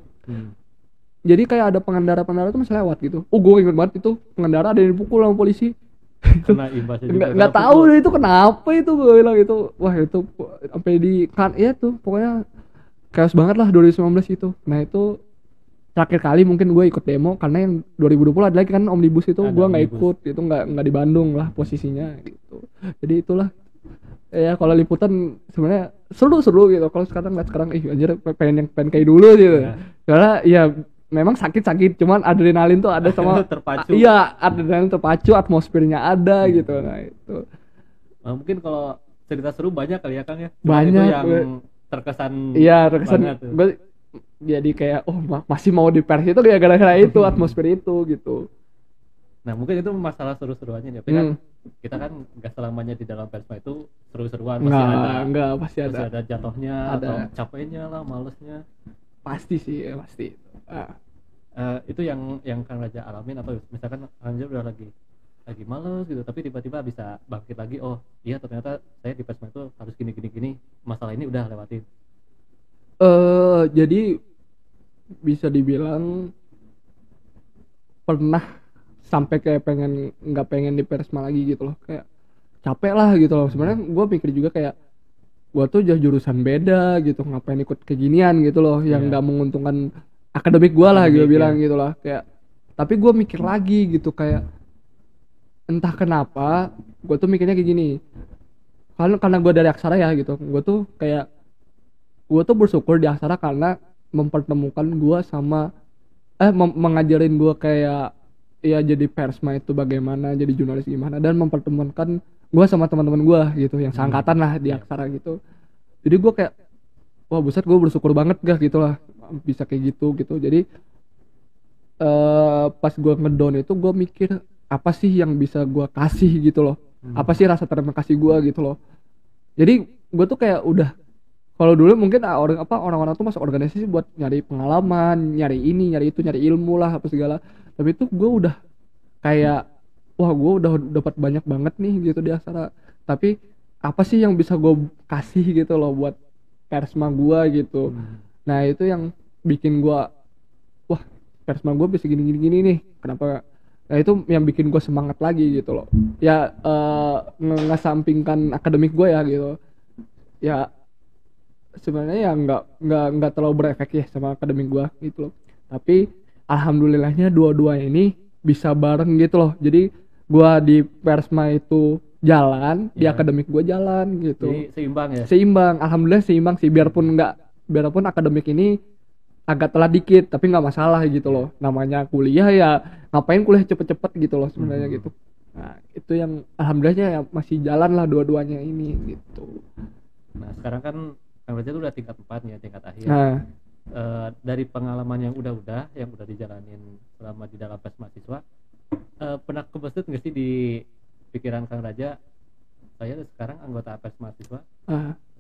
Jadi kayak ada pengendara itu masih lewat gitu. Gue inget banget itu pengendara ada yang dipukul sama polisi. Kena imbasnya juga. Nggak tahu itu kenapa itu, gue bilang itu wah itu sampai di kan ya tuh pokoknya chaos banget lah 2019 itu. Nah itu terakhir kali mungkin gue ikut demo, karena yang 2020 ada lagi kan omnibus itu, gue nggak ikut, itu nggak di Bandung lah posisinya gitu. Jadi itulah ya, kalau liputan sebenarnya seru gitu. Kalau sekarang anjir pengen kayak dulu gitu. Karena ya memang sakit, cuman adrenalin tuh ada sama terpacu. Iya, adrenalin terpacu, atmosfernya ada gitu. Nah itu mungkin kalau cerita seru banyak kali ya Kang ya. Banyak itu yang terkesan. Iya, terkesan gue jadi kayak masih mau di pers itu gara-gara itu atmosfer itu gitu. Nah mungkin itu masalah seru-seruannya ya. Tapi kan kita kan nggak selamanya di dalam persma itu seru-seruan, pasti ada jatuhnya, atau capeknya lah, malesnya. Pasti sih ya, pasti. Itu yang Kang Raja alamin, atau misalkan Kang Raja udah lagi males gitu, tapi tiba-tiba bisa bangkit lagi, oh iya ternyata saya di persma itu harus gini, masalah ini udah lewatin. Jadi bisa dibilang pernah sampai kayak nggak pengen di persma lagi gitu loh, kayak capek lah gitu loh. Sebenarnya gue pikir juga kayak gue tuh jurusan beda gitu, ngapain ikut keginian gitu loh, yang nggak menguntungkan akademik gue lah, gue bilang gitu lah. Kayak tapi gue mikir lagi gitu, kayak entah kenapa gue tuh mikirnya kayak gini, karena gue dari aksara ya gitu, gue tuh bersyukur di aksara karena mempertemukan gue sama mengajarin gue kayak ya jadi persma itu bagaimana, jadi jurnalis gimana, dan mempertemukan gue sama teman-teman gue gitu yang seangkatan lah di aksara gitu. Jadi gue kayak wah buset, gue bersyukur banget gitu lah bisa kayak gitu. Jadi pas gue ngedown itu gue mikir apa sih yang bisa gue kasih gitu loh, apa sih rasa terima kasih gue gitu loh. Jadi gue tuh kayak udah, kalau dulu mungkin orang-orang tuh masuk organisasi buat nyari pengalaman, nyari ini, nyari itu, nyari ilmu lah apa segala. Tapi itu gue udah kayak wah gue udah dapat banyak banget nih gitu di aksara. Tapi apa sih yang bisa gue kasih gitu loh buat persma gue gitu. Nah itu yang bikin gue wah persma gue bisa gini nih. Kenapa? Nah itu yang bikin gue semangat lagi gitu loh. Ya ngesampingkan akademik gue ya gitu. Ya sebenarnya ya nggak terlalu berefek ya sama akademik gue gitu loh. Tapi alhamdulillahnya dua-duanya ini bisa bareng gitu loh. Jadi gue di persma itu jalan, di akademik gue jalan gitu. Jadi seimbang ya? Seimbang, alhamdulillah seimbang sih. Biarpun akademik ini agak telat dikit, tapi nggak masalah gitu loh. Namanya kuliah ya, ngapain kuliah cepet-cepet gitu loh sebenarnya gitu. Nah itu yang alhamdulillahnya ya masih jalan lah dua-duanya ini gitu. Nah sekarang kan Kang Raja tuh udah tingkat 4 nih, tingkat akhir. Nah, dari pengalaman yang udah dijalanin selama di dalam pers mahasiswa, pernah kebesit nggak sih di pikiran Kang Raja, saya sekarang anggota pers mahasiswa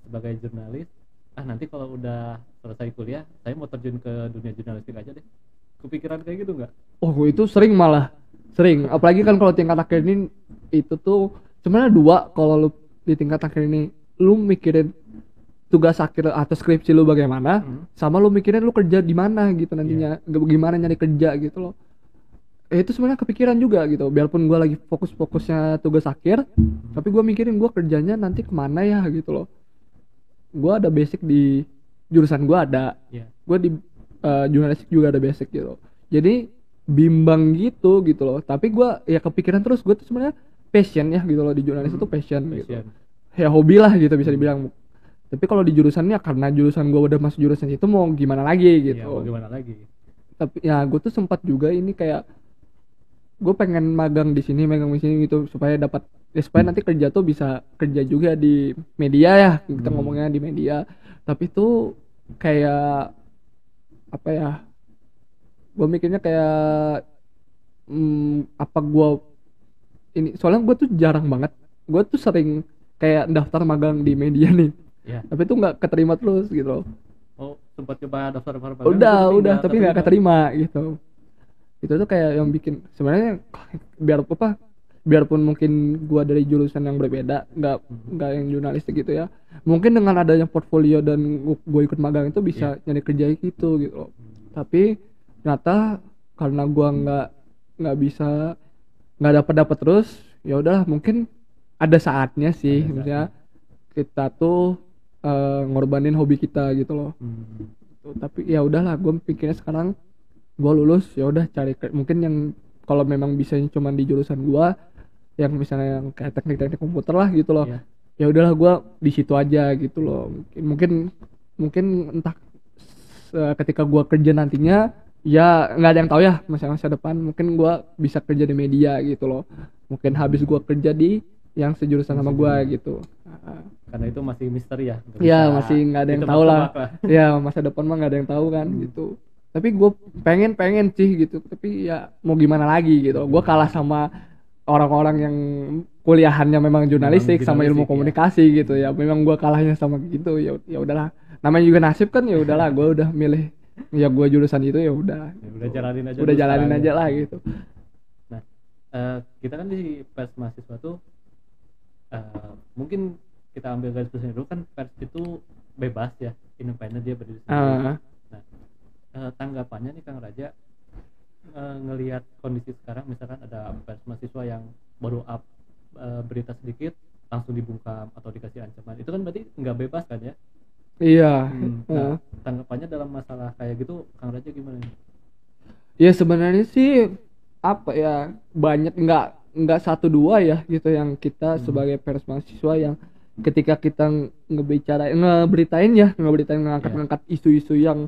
sebagai jurnalis, nanti kalau udah selesai kuliah saya mau terjun ke dunia jurnalistik aja deh. Kepikiran kayak gitu nggak? Oh itu sering, apalagi kan kalau tingkat akhir ini itu tuh sebenarnya dua. Kalau lu di tingkat akhir ini lu mikirin tugas akhir atau skripsi lu bagaimana, sama lu mikirin lu kerja di mana gitu nantinya, gimana nyari kerja gitu loh. Itu sebenarnya kepikiran juga gitu. Biarpun gue lagi fokusnya tugas akhir, tapi gue mikirin gue kerjanya nanti kemana ya gitu loh. Gue ada basic di jurusan gue ada, gue di jurnalistik juga ada basic gitu. Jadi bimbang gitu loh. Tapi gue ya kepikiran terus, gue tuh sebenarnya passion ya gitu loh, di jurnalis itu passion gitu. Ya hobi lah gitu bisa dibilang. Tapi kalau di jurusannya, karena jurusan gue udah masuk jurusan itu, mau gimana lagi gitu. Mau gimana lagi. Tapi ya gue tuh sempat juga ini kayak gue pengen magang di sini gitu supaya nanti kerja tuh bisa kerja juga di media ya, kita ngomongnya di media. Tapi tuh kayak apa ya? Gue mikirnya kayak apa gue ini, soalnya gue tuh jarang banget. Gue tuh sering kayak daftar magang di media nih. Tapi itu nggak keterima terus gitu loh. Oh sempat coba daftar magang? Udah tapi nggak keterima gitu. Itu tuh kayak yang bikin sebenarnya biarpun mungkin gua dari jurusan yang berbeda, nggak yang jurnalistik gitu ya, mungkin dengan adanya portfolio dan gue ikut magang itu bisa nyari kerja gitu loh. Tapi ternyata karena gua nggak dapat terus, ya udahlah, mungkin ada saatnya sih, misalnya kita tuh ngorbanin hobi kita gitu loh. Tapi ya udahlah, gue pikirnya sekarang gue lulus, ya udah cari mungkin yang kalau memang bisa cuma di jurusan gue, yang misalnya yang kayak teknik komputer lah gitu loh. Ya udahlah, gue di situ aja gitu loh. Mungkin entah ketika gue kerja nantinya, ya nggak ada yang tahu ya, masa depan mungkin gue bisa kerja di media gitu loh. Mungkin habis gue kerja di yang sejurusan sama gue gitu. Karena itu masih misteri ya. Ya masih nggak ada yang tahu lah. Ya masa depan mah nggak ada yang tahu kan gitu. Tapi gue pengen sih gitu. Tapi ya mau gimana lagi gitu. Gue kalah sama orang-orang yang kuliahannya memang jurnalistik sama ilmu komunikasi gitu ya. Memang gue kalahnya sama gitu. Ya udahlah. Namanya juga nasib kan, ya udahlah. Gue udah milih ya gue jurusan itu, ya udah. Udah jalanin aja. Udah jalanin aja lah gitu. Nah, kita kan di pers mahasiswa tuh mungkin kita ambil garis besarnya dulu, kan pers itu bebas ya, independen, dia berdiri sendiri. Nah, tanggapannya nih Kang Raja, ngelihat kondisi sekarang, misalkan ada pers mahasiswa yang baru up berita sedikit langsung dibungkam atau dikasih ancaman, itu kan berarti nggak bebas kan ya? Iya. Nah, tanggapannya dalam masalah kayak gitu Kang Raja gimana nih? Ya sebenarnya sih apa ya, banyak, nggak satu dua ya gitu yang kita sebagai pers mahasiswa yang ketika kita ngeberitain ngangkat isu-isu yang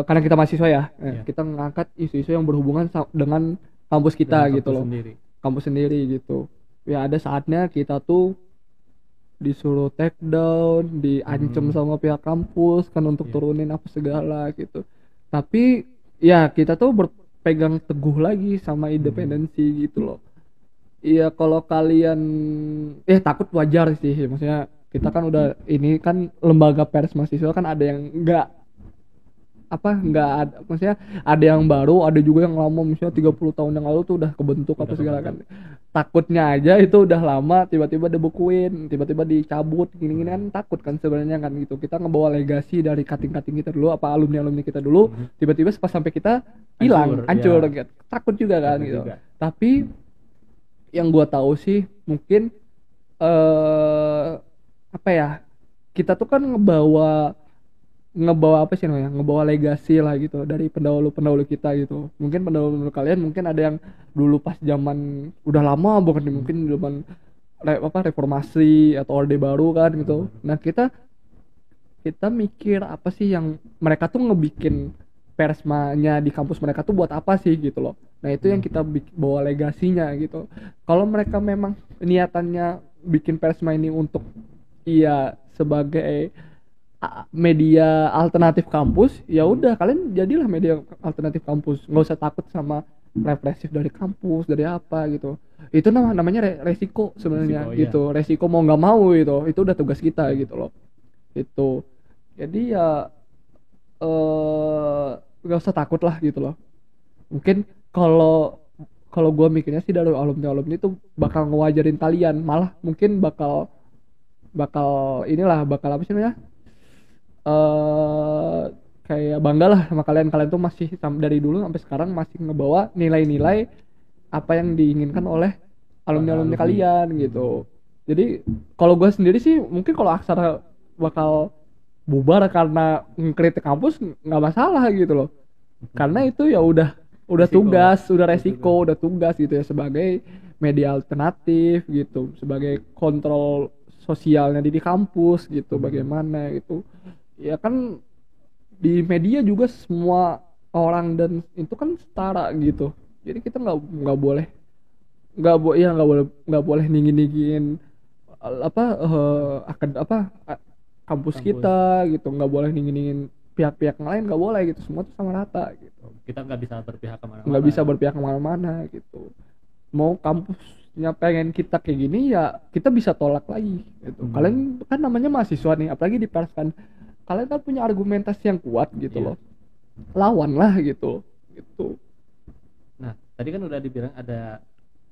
karena kita mahasiswa ya, kita ngangkat isu-isu yang berhubungan dengan kampus kita gitu loh, kampus sendiri gitu. Ya ada saatnya kita tuh disuruh take down, diancam sama pihak kampus kan untuk turunin apa segala gitu. Tapi ya kita tuh berpegang teguh lagi sama independensi gitu loh. Iya, kalau kalian takut wajar sih, maksudnya kita kan udah, ini kan lembaga pers mahasiswa kan ada yang nggak ada, maksudnya ada yang baru, ada juga yang lama, misalnya 30 tahun yang lalu tuh udah kebentuk apa segala kan. Takutnya aja itu udah lama tiba-tiba dibekuin, tiba-tiba dicabut gini kan, takut kan sebenarnya kan gitu. Kita ngebawa legasi dari kating-kating kita dulu, apa alumni kita dulu, tiba-tiba pas sampai kita hilang, hancur gitu. Takut juga kan gitu. Tapi yang gua tahu sih mungkin kita tuh kan ngebawa apa sih namanya, ngebawa legasi lah gitu dari pendahulu kita gitu. Mungkin pendahulu kalian mungkin ada yang dulu pas zaman udah lama bukan, mungkin zaman reformasi atau orde baru kan gitu. Nah kita mikir apa sih yang mereka tuh ngebikin persmanya di kampus mereka tuh buat apa sih gitu loh. Nah itu yang kita bawa legasinya gitu. Kalau mereka memang niatannya bikin persma ini untuk sebagai media alternatif kampus, ya udah kalian jadilah media alternatif kampus, nggak usah takut sama represif dari kampus, dari apa gitu. Itu namanya resiko sebenarnya gitu. Resiko mau nggak mau itu udah tugas kita gitu loh. Itu jadi ya nggak usah takut lah gitu loh. Mungkin kalau gue mikirnya sih dari alumni itu bakal ngewajarin kalian, malah mungkin bakal apa sih namanya, kayak bangga lah sama kalian tuh masih dari dulu sampai sekarang masih ngebawa nilai-nilai apa yang diinginkan oleh alumni kalian gitu. Jadi kalau gue sendiri sih mungkin kalau Aksara bakal bubar karena ngkritik kampus nggak masalah gitu loh, karena itu ya udah tugas, udah resiko, udah tugas gitu ya sebagai media alternatif gitu, sebagai kontrol sosialnya di kampus gitu, bagaimana gitu. Ya kan di media juga semua orang dan itu kan setara gitu. Jadi kita nggak boleh ninggiin kampus kita gitu, nggak boleh ninggiin pihak-pihak lain, nggak boleh gitu, semua tuh sama rata gitu. Kita nggak bisa berpihak kemana-mana gitu. Mau kampusnya pengen kita kayak gini ya kita bisa tolak lagi gitu. Kalian kan namanya mahasiswa nih, apalagi di pers kan, kalian kan punya argumentasi yang kuat gitu loh, lawan lah gitu. tadi kan udah dibilang ada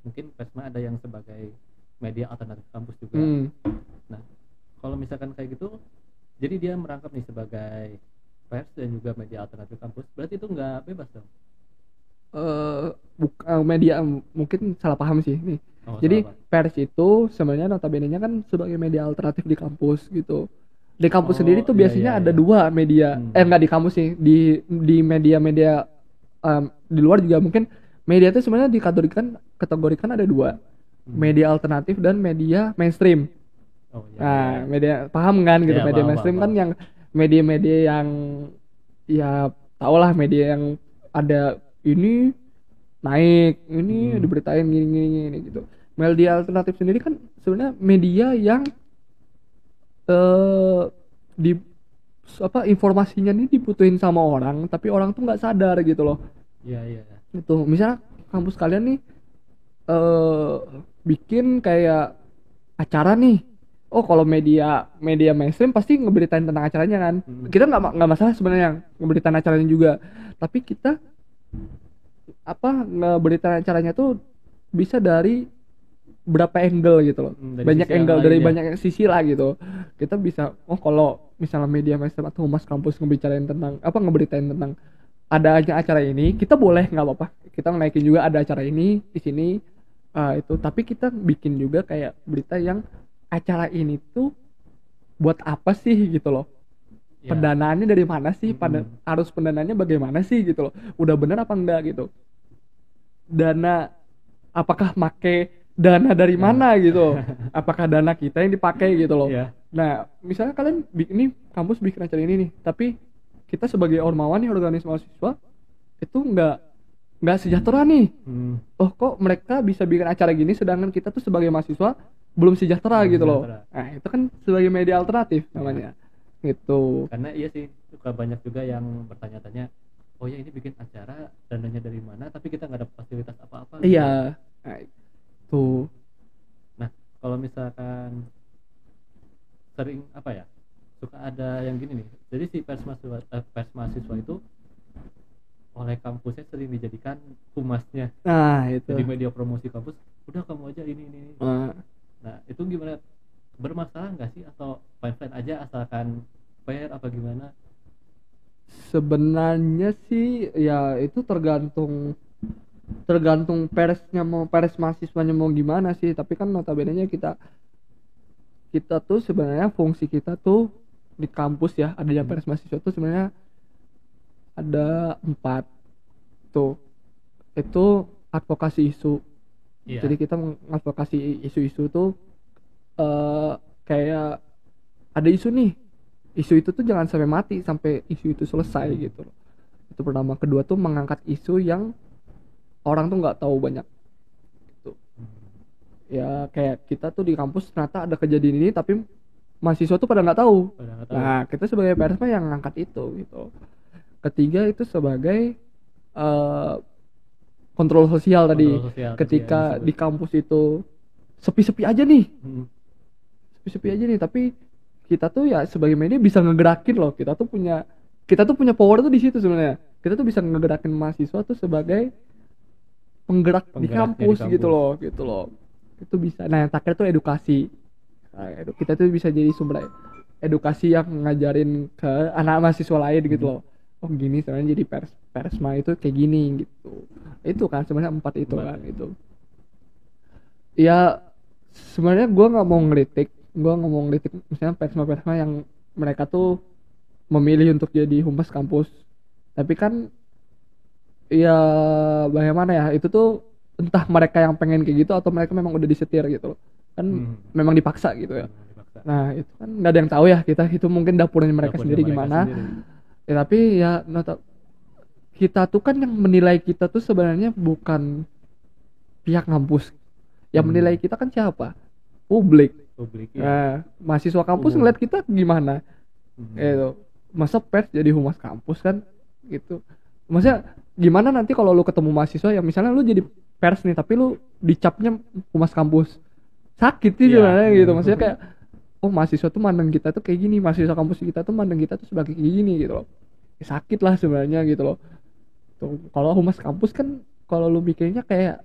mungkin Persma ada yang sebagai media alternatif kampus juga. Nah, kalau misalkan kayak gitu, jadi dia merangkap nih sebagai pers dan juga media alternatif kampus, berarti itu nggak bebas dong? Media mungkin salah paham sih nih. Oh, Jadi salah, Pak. pers itu sebenarnya notabene-nya kan sebagai media alternatif di kampus gitu. Di kampus Oh, sendiri tuh iya, biasanya iya, ada iya. dua media. Enggak di kampus sih, di media-media di luar juga mungkin media itu sebenarnya kategorikan ada dua. Media alternatif dan media mainstream. Oh, iya, Nah, iya. media paham kan gitu. Iya, Media paham, mainstream paham, kan yang media-media yang ya tau lah, media yang ada ini naik, ini diberitain gini gitu. Media alternatif sendiri kan sebenarnya media yang di informasinya ini dibutuhin sama orang, tapi orang tuh nggak sadar gitu loh. Iya, iya. Itu misalnya kampus kalian nih bikin kayak acara nih. Oh, kalau media mainstream pasti ngeberitain tentang acaranya kan. Kita nggak masalah sebenarnya ngeberitain acaranya juga, tapi kita ngeberitain acaranya tuh bisa dari berapa angle gitu loh. Dari Banyak sisi yang angle lain dari ya. banyak sisi lah gitu. Kita bisa kalau misalnya media mainstream atau humas kampus ngebicarain tentang ngeberitain tentang adanya acara ini, kita boleh, nggak apa-apa. Kita naikin juga ada acara ini di sini itu, tapi kita bikin juga kayak berita yang acara ini tuh buat apa sih gitu loh. Ya. Pendanaannya dari mana sih? Arus pendanaannya bagaimana sih gitu loh. Udah bener apa enggak gitu. Dana, apakah make dana dari mana gitu? Apakah dana kita yang dipakai gitu loh. Iya. Nah, misalnya kalian ini kampus bikin acara ini nih, tapi kita sebagai ormawan nih, organisasi mahasiswa itu nggak sejahtera nih. Oh, kok mereka bisa bikin acara gini sedangkan kita tuh sebagai mahasiswa belum sejahtera gitu loh. Nah, itu kan sebagai media alternatif namanya. Gitu. Karena iya sih, suka banyak juga yang bertanya-tanya, oh ya ini bikin acara dananya dari mana tapi kita nggak ada fasilitas apa-apa gitu. Iya. Nah, itu. Nah, kalau misalkan sering suka ada yang gini nih, jadi si pers mahasiswa itu oleh kampusnya sering dijadikan humasnya. Nah, itu. Jadi media promosi kampus, udah kamu aja ini. Nah, itu gimana, bermasalah nggak sih atau fine-fine aja asalkan fair apa gimana? Sebenarnya sih ya itu tergantung persnya, mau pers mahasiswanya mau gimana sih. Tapi kan notabene-nya kita tuh sebenarnya fungsi kita tuh di kampus ya, adanya pers mahasiswa tuh sebenarnya ada 4 tuh. Itu advokasi isu. Iya. Jadi kita mengadvokasi isu-isu tuh kayak ada isu nih, isu itu tuh jangan sampai mati, sampai isu itu selesai gitu loh. Itu pertama. Kedua tuh mengangkat isu yang orang tuh nggak tahu banyak gitu. Ya kayak kita tuh di kampus ternyata ada kejadian ini tapi mahasiswa tuh pada nggak tahu. Nah, kita sebagai persma yang ngangkat itu gitu. Ketiga itu sebagai kontrol sosial tadi. Ketika di kampus itu sepi-sepi aja nih, tapi kita tuh ya sebagai media bisa ngegerakin loh. Kita tuh punya power tuh di situ sebenarnya. Kita tuh bisa ngegerakin mahasiswa tuh sebagai penggerak di kampus gitu loh. Itu bisa. Nah, yang terakhir tuh edukasi. Nah, kita tuh bisa jadi sumber edukasi yang ngajarin ke anak mahasiswa lain gitu loh. Oh gini sebenarnya jadi persma itu kayak gini gitu. Itu kan sebenarnya 4 itu kan itu. Ya sebenarnya gue nggak mau ngeritik misalnya persma yang mereka tuh memilih untuk jadi humas kampus. Tapi kan ya bagaimana ya, itu tuh entah mereka yang pengen kayak gitu atau mereka memang udah disetir gitu loh. Kan memang dipaksa gitu ya. Nah itu kan nggak ada yang tahu ya, itu mungkin dapurnya mereka sendiri gimana. Ya tapi ya kita tuh kan yang menilai kita tuh sebenarnya bukan pihak kampus. Yang menilai kita kan siapa? Publik ya. Nah, mahasiswa kampus ngeliat kita gimana? Gitu. Masa pers jadi humas kampus kan gitu. Maksudnya gimana nanti kalau lu ketemu mahasiswa yang misalnya lu jadi pers nih tapi lu dicapnya humas kampus, sakit sih sebenarnya gitu. Maksudnya kayak oh mahasiswa tuh mandang kita tuh kayak gini, mahasiswa kampus kita tuh mandang kita tuh sebagai kayak gini gitu loh. Ya, sakit lah sebenarnya gitu loh. Tuh, kalau humas kampus kan kalau lu mikirnya kayak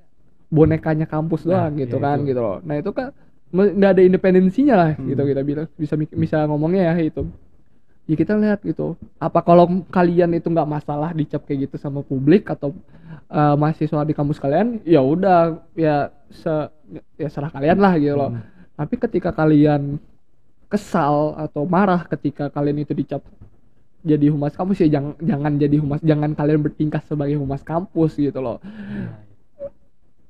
bonekanya kampus doang Nah, gitu ya kan itu. gitu loh. Nah itu kan nggak ada independensinya lah gitu Hmm. kita bilang bisa ngomongnya ya itu. Ya kita lihat gitu. Apa kalau kalian itu nggak masalah dicap kayak gitu sama publik atau mahasiswa di kampus kalian, ya udah ya serah kalian lah gitu loh. Hmm. Tapi ketika kalian kesal atau marah ketika kalian itu dicap jadi humas kampus, ya jangan jadi humas, jangan kalian bertingkah sebagai humas kampus gitu loh.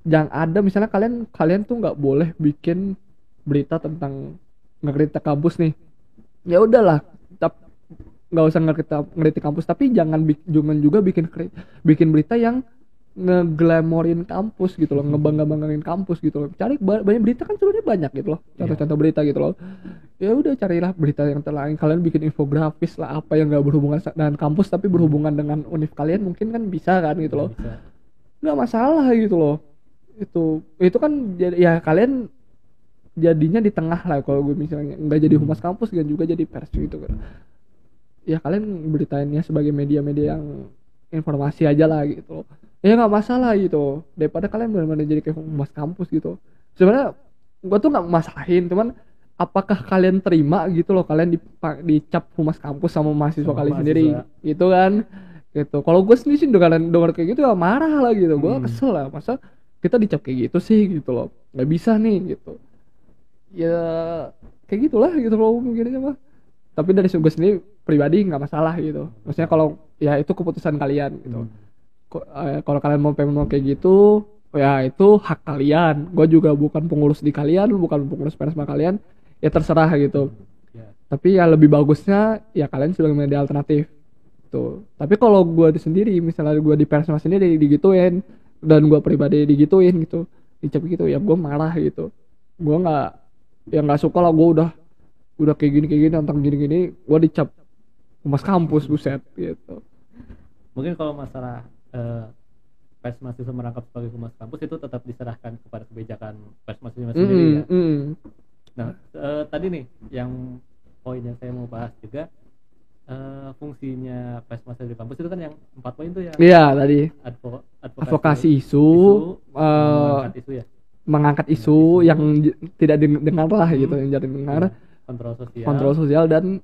Ya, Jangan ada misalnya kalian tuh nggak boleh bikin berita tentang ngekritik kampus nih, ya udahlah, nggak usah ngekritik kampus, tapi jangan juga bikin berita yang ngeglamorin kampus gitu loh, ngebangga-banggain kampus gitu loh. Cari banyak berita kan sebenarnya banyak gitu loh, contoh-contoh berita gitu loh. Ya udah carilah berita yang lain, kalian bikin infografis lah apa yang nggak berhubungan dengan kampus tapi berhubungan dengan univ kalian, mungkin kan bisa kan gitu loh, bisa. nggak masalah gitu loh. Itu kan ya kalian jadinya di tengah lah, kalau gue misalnya nggak jadi humas kampus dan juga jadi pers gitu kan. Ya kalian beritainnya sebagai media-media yang informasi aja lah gitu loh. Ya nggak masalah gitu, daripada kalian benar-benar jadi kayak humas kampus gitu. Sebenarnya gue tuh nggak masalahin, cuman apakah kalian terima gitu loh kalian dicap humas kampus sama mahasiswa kalian sendiri gitu kan gitu. Kalau gue sendiri sih dengar kayak gitu ya marah lah gitu. Gue kesel lah, masa kita dicap kayak gitu sih gitu loh, nggak bisa nih gitu. Ya kayak gitulah gitu loh mungkin mah. Tapi dari gue sendiri pribadi nggak masalah gitu, maksudnya kalau ya itu keputusan kalian gitu. Kalau kalian mau kayak gitu, ya itu hak kalian. Gue juga bukan pengurus di kalian, bukan pengurus persma kalian, ya terserah gitu. Ya. Tapi ya lebih bagusnya ya kalian sebagai media alternatif tuh. Tapi kalau gue sendiri, misalnya gue di persma sendiri digituin dan gue pribadi digituin gitu, dicap gitu, ya gue marah gitu. Gue nggak suka lah, gue udah kayak gini tentang gini gue dicap humas kampus, buset gitu. Mungkin kalau masalah pers mahasiswa merangkap sebagai humas kampus itu tetap diserahkan kepada kebijakan pers mahasiswa sendiri ya. Nah, tadi nih yang poin yang saya mau bahas juga, fungsinya pers mahasiswa di kampus itu kan yang 4 poin tuh yang Iya tadi advokasi isu, mengangkat isu ya, mengangkat isu yang tidak didengar lah gitu, yang jarang dengar, kontrol sosial dan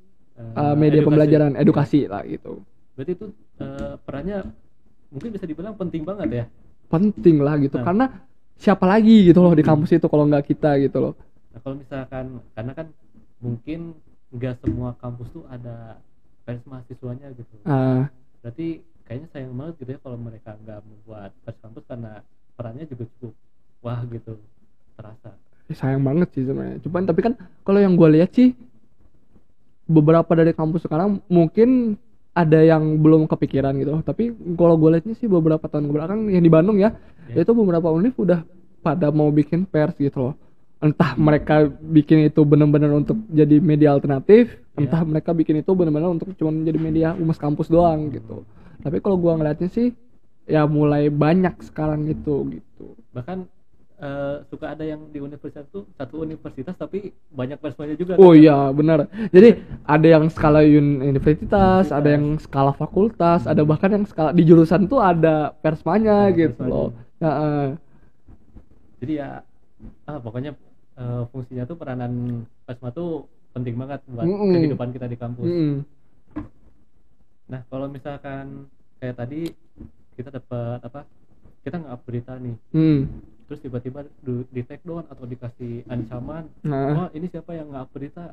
media pembelajaran, edukasi lah gitu. Berarti itu perannya mungkin bisa dibilang penting banget ya. Penting lah gitu, karena siapa lagi gitu loh di kampus itu kalau nggak kita gitu loh. Nah, kalau misalkan, karena kan mungkin nggak semua kampus tuh ada pers mahasiswanya gitu. Berarti kayaknya sayang banget gitu ya kalau mereka nggak membuat pers kampus, karena perannya juga cukup wah gitu terasa. Sayang banget sih sebenarnya. Cuman tapi kan kalau yang gue lihat sih, beberapa dari kampus sekarang mungkin ada yang belum kepikiran gitu. Tapi kalau gue lihatnya sih beberapa tahun kebelakang yang di Bandung ya, itu beberapa univ udah pada mau bikin pers gitu loh. Entah mereka bikin itu benar-benar untuk jadi media alternatif, entah mereka bikin itu benar-benar untuk cuma menjadi media humas kampus doang gitu. Tapi kalau gue ngeliatnya sih ya mulai banyak sekarang gitu. Bahkan suka ada yang di universitas tuh satu universitas tapi banyak persmanya juga. Oh iya benar. Jadi ada yang skala universitas, ada yang skala fakultas, ada bahkan yang skala di jurusan tuh ada persmanya gitu loh. Jadi ya pokoknya fungsinya tuh, peranan persma tuh penting banget buat kehidupan kita di kampus. Nah kalau misalkan kayak tadi kita dapat kita nge-up berita nih, terus tiba-tiba di take down atau dikasih ancaman, wah ini siapa yang nge-up berita,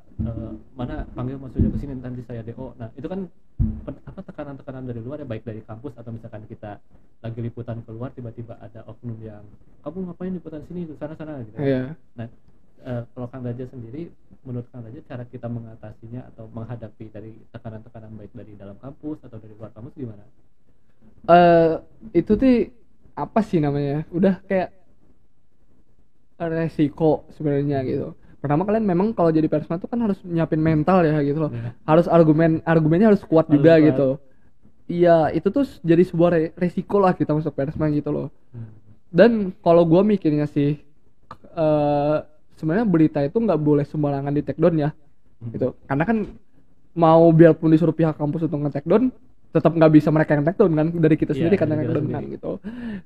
mana panggil maksudnya ke sini nanti saya DO. Nah itu kan tekanan-tekanan dari luar ya, baik dari kampus atau misalkan kita lagi liputan keluar tiba-tiba ada oknum yang kamu ngapain liputan sini sana gitu. Nah kalau Kang Raja sendiri, menurut Kang Raja cara kita mengatasinya atau menghadapi dari tekanan-tekanan baik dari dalam kampus atau dari luar kampus gimana? Itu tuh apa sih namanya, udah kayak resiko sebenarnya gitu. Pertama kalian memang kalau jadi persma tuh kan harus nyiapin mental ya gitu loh. Harus argumennya harus kuat juga gitu. Iya, itu tuh jadi sebuah resiko lah kita masuk persma gitu loh. Dan kalau gue mikirnya sih sebenarnya berita itu nggak boleh sembarangan di take down ya gitu. Karena kan mau biarpun disuruh pihak kampus untuk nge-take down, tetap nggak bisa mereka yang take down kan, dari kita Iya, sendiri kan dari yang kita take down kan sendiri. gitu.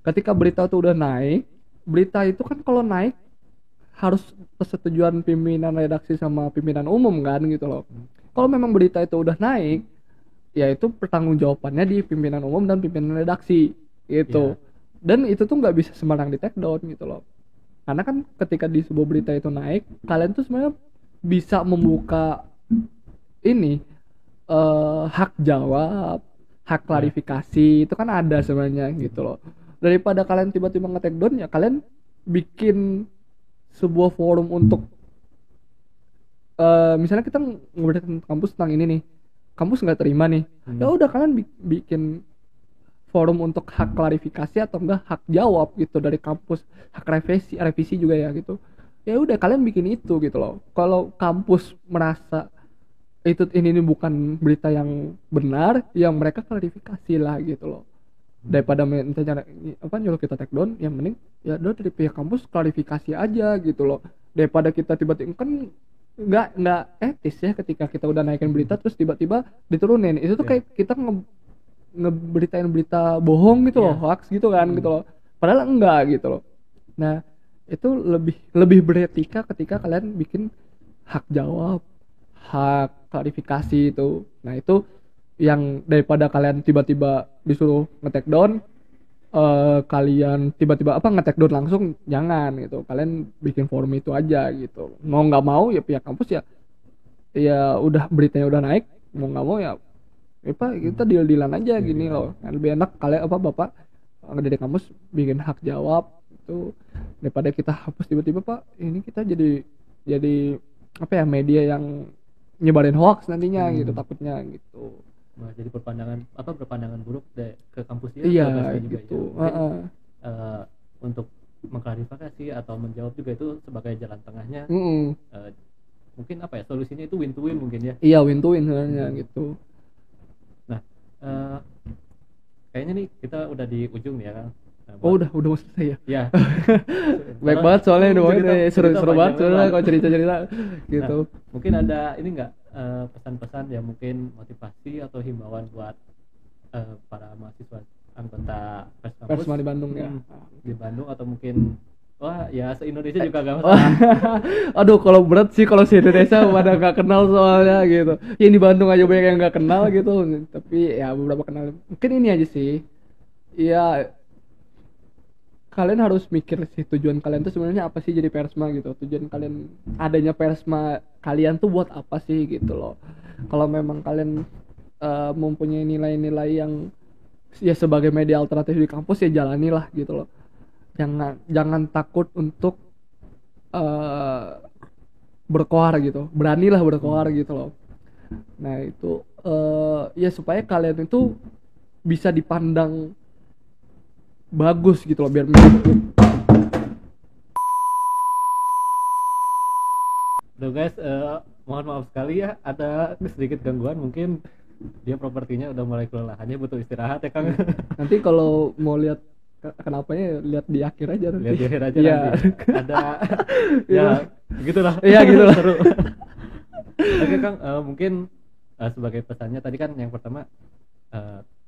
Ketika berita itu udah naik, berita itu kan kalau naik harus persetujuan pimpinan redaksi sama pimpinan umum kan gitu loh. Kalau memang berita itu udah naik, ya itu pertanggungjawabannya di pimpinan umum dan pimpinan redaksi gitu. Iya. Dan itu tuh nggak bisa sembarang di take down gitu loh. Karena kan ketika di sebuah berita itu naik, kalian tuh sebenarnya bisa membuka ini hak jawab, hak klarifikasi itu kan ada sebenarnya gitu loh. Daripada kalian tiba-tiba nge-take down, ya kalian bikin sebuah forum untuk misalnya kita ngobrol tentang kampus tentang ini nih, kampus nggak terima nih, ya udah kalian bikin forum untuk hak klarifikasi atau enggak hak jawab gitu dari kampus, hak revisi juga ya gitu. Ya udah kalian bikin itu gitu loh. Kalau kampus merasa ini bukan berita yang benar, yang mereka klarifikasi lah gitu loh. Daripada minta nyuruh kita take down, yang mending ya udah dari pihak kampus klarifikasi aja gitu loh. Daripada kita tiba-tiba kan nggak etis ya ketika kita udah naikin berita terus tiba-tiba diturunin. Itu tuh kayak kita ngeberitain berita bohong gitu loh, hoax gitu kan gitu loh. Padahal enggak gitu loh. Nah, itu lebih beretika ketika kalian bikin hak jawab, hak klarifikasi itu. Nah, itu yang daripada kalian tiba-tiba disuruh nge-take down, kalian tiba-tiba nge-take down langsung, jangan gitu. Kalian bikin forum itu aja gitu. Mau nggak mau ya pihak kampus ya udah beritanya udah naik, mau nggak mau ya Pak kita deal-dealan aja gini loh. Lebih enak kalian Bapak dari kampus bikin hak jawab itu daripada kita hapus tiba-tiba Pak. Ini kita jadi media yang nyebarin hoax nantinya gitu, takutnya gitu. Nah, jadi berpandangan buruk ke kampusnya. Iya juga gitu. ya. Mungkin, untuk mengklarifikasi atau menjawab juga itu sebagai jalan tengahnya. Mungkin solusinya itu win to win mungkin ya. Iya, win to win sebenarnya gitu. Nah, kayaknya nih kita udah di ujung ya Kang. Nah, udah mau selesai ya. Ya. Baik banget soalnya seru banget soalnya kalau cerita gitu. Nah, mungkin ada ini enggak pesan-pesan yang mungkin motivasi atau himbauan buat para mahasiswa anggota Persma di Bandung ya. Di Bandung atau mungkin se-Indonesia juga gak masalah. Aduh, kalau berat sih kalau se-Indonesia pada gak kenal soalnya gitu. Yang di Bandung aja banyak yang gak kenal gitu. Tapi ya beberapa kenal. Mungkin ini aja sih. Ya kalian harus mikir sih tujuan kalian tuh sebenarnya apa sih jadi Persma gitu. Tujuan kalian adanya Persma kalian tuh buat apa sih gitu loh. Kalau memang kalian mempunyai nilai-nilai yang ya sebagai media alternatif di kampus ya jalanilah gitu loh. Jangan takut untuk berkoar gitu, beranilah berkoar gitu loh. Nah itu ya supaya kalian itu bisa dipandang bagus gitu loh, biar Tuh guys, mohon maaf sekali ya ada sedikit gangguan, mungkin dia propertinya udah mulai kelelahannya, butuh istirahat ya Kang. Nanti kalau mau lihat kenapanya lihat di akhir aja nanti. Lihat di akhir aja ya. Nanti. Ada ya begitulah. Iya gitulah. Seru. Oke Kang, mungkin sebagai pesannya tadi kan yang pertama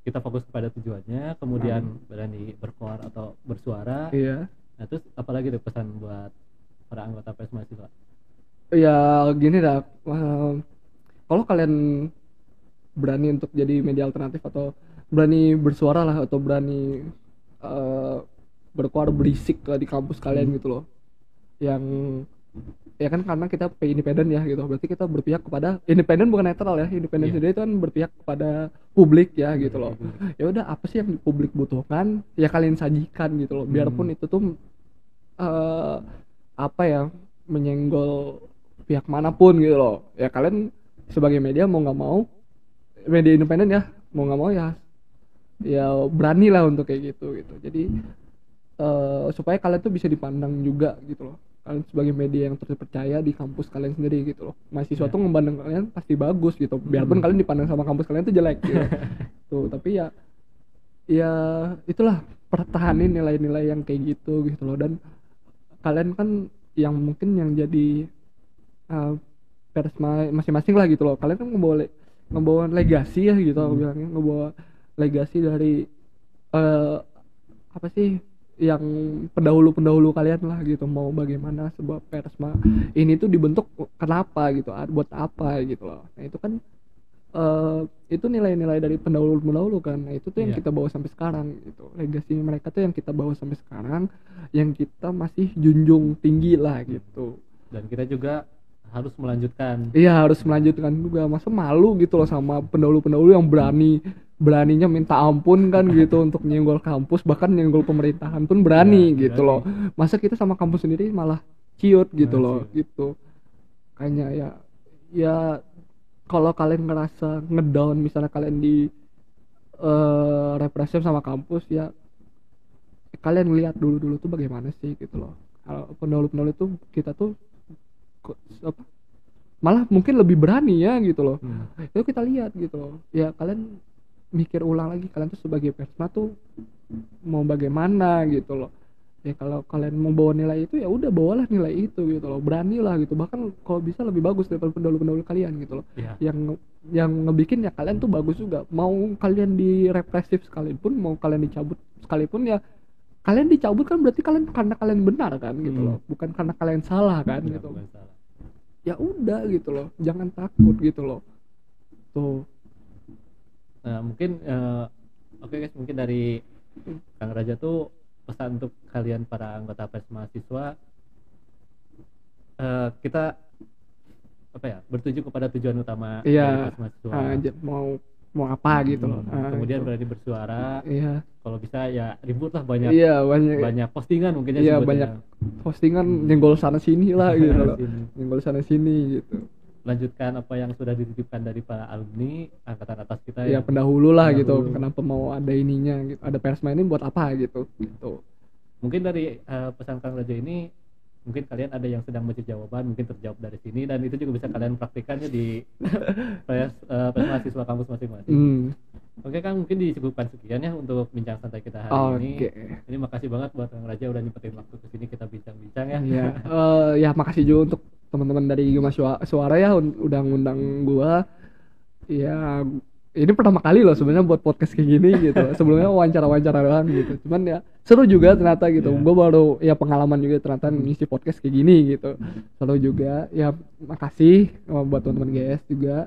kita fokus kepada tujuannya, kemudian berani berkoar atau bersuara. Iya. Nah terus apalagi tuh pesan buat para anggota Pers mahasiswa? Ya gini dah, kalau kalian berani untuk jadi media alternatif atau berani bersuara lah atau berani berkoar berisik lah di kampus kalian gitu loh, yang ya kan karena kita independen ya gitu, berarti kita berpihak kepada independen, bukan netral ya, independen sendiri itu kan berpihak kepada publik ya gitu loh. Ya udah apa sih yang publik butuhkan ya kalian sajikan gitu loh, biarpun itu tuh menyenggol pihak manapun gitu loh. Ya kalian sebagai media mau nggak mau, media independen ya mau nggak mau ya berani lah untuk kayak gitu. Jadi supaya kalian tuh bisa dipandang juga gitu loh, kalian sebagai media yang terpercaya di kampus kalian sendiri gitu loh. Mahasiswa tuh memandang kalian pasti bagus gitu, biarpun kalian dipandang sama kampus kalian tuh jelek gitu. Tuh tapi ya itulah, pertahanin nilai-nilai yang kayak gitu loh. Dan kalian kan yang mungkin yang jadi Persma masing-masing lah gitu loh, kalian kan ngebawa legasi ya gitu, aku bilangnya ngebawa legasi dari apa sih yang pendahulu kalian lah gitu, mau bagaimana sebuah persma ini tuh dibentuk kenapa gitu, buat apa gitu loh. Nah itu kan itu nilai-nilai dari pendahulu kan. Nah itu tuh yang Iya. kita bawa sampai sekarang gitu, legasi mereka tuh yang kita bawa sampai sekarang, yang kita masih junjung tinggi lah gitu. Dan kita juga harus melanjutkan. Iya, harus melanjutkan juga. Masa malu gitu loh sama pendahulu-pendahulu yang beraninya minta ampun kan gitu untuk nyenggol kampus, bahkan nyenggol pemerintahan pun berani Ya, gitu loh. Masa kita sama kampus sendiri malah ciut gitu loh gitu. Kayaknya ya kalau kalian ngerasa ngedown, misalnya kalian di represif sama kampus, ya kalian lihat dulu tuh bagaimana sih gitu loh. Kalau pendahulu-pendahulu tuh kita tuh apa, malah mungkin lebih berani ya gitu loh. Itu kita lihat gitu loh. Ya kalian mikir ulang lagi, kalian tuh sebagai persma tuh mau bagaimana gitu loh. Ya kalau kalian mau bawa nilai itu, ya udah bawalah nilai itu gitu loh, beranilah gitu, bahkan kalau bisa lebih bagus daripada pendahulu kalian gitu loh. Iya. Yang ngebikin ya kalian tuh bagus juga. Mau kalian di represif sekalipun, mau kalian dicabut sekalipun, ya kalian dicabut kan berarti kalian karena kalian benar kan gitu loh, bukan karena kalian salah kan Ya, gitu. bukan salah. Ya udah gitu loh, jangan takut gitu loh tuh. Nah, mungkin oke guys, mungkin dari Kang Raja tuh pesan untuk kalian para anggota pers mahasiswa, kita apa ya, bertuju kepada tujuan utama dari Iya, pers mahasiswa. mau apa gitu loh. Kemudian gitu. berani bersuara. Iya, Kalau bisa ya ribut lah, banyak iya banyak banyak postingan mungkin ya iya sebutnya. banyak postingan nyenggol sana sini lah gitu loh. Sini. Nyenggol sana sini gitu. Lanjutkan apa yang sudah dititipkan dari para alumni angkatan atas kita Ya yang pendahulu lah gitu. pendahulu. Kenapa mau ada ininya gitu. Ada persma ini buat apa gitu. Gitu. Mungkin dari pesan Kang Raja ini, mungkin kalian ada yang sedang mencari jawaban, mungkin terjawab dari sini, dan itu juga bisa kalian praktikannya di pers mahasiswa kampus masing-masing. Oke Kang, mungkin dicukupkan sekian ya untuk bincang santai kita hari ini. Oke. Ini makasih banget buat Kang Raja udah nyempetin waktu kesini kita bincang-bincang ya. Iya. Ya makasih juga untuk teman-teman dari Gema Suara ya udah ngundang gua. Ya ini pertama kali loh sebenarnya buat podcast kayak gini gitu. Sebelumnya wawancara-wawancara doang gitu. Cuman ya seru juga ternyata gitu. Iya. Gua baru ya pengalaman juga ternyata ngisi podcast kayak gini gitu. Seru juga. Ya makasih buat teman-teman GS juga.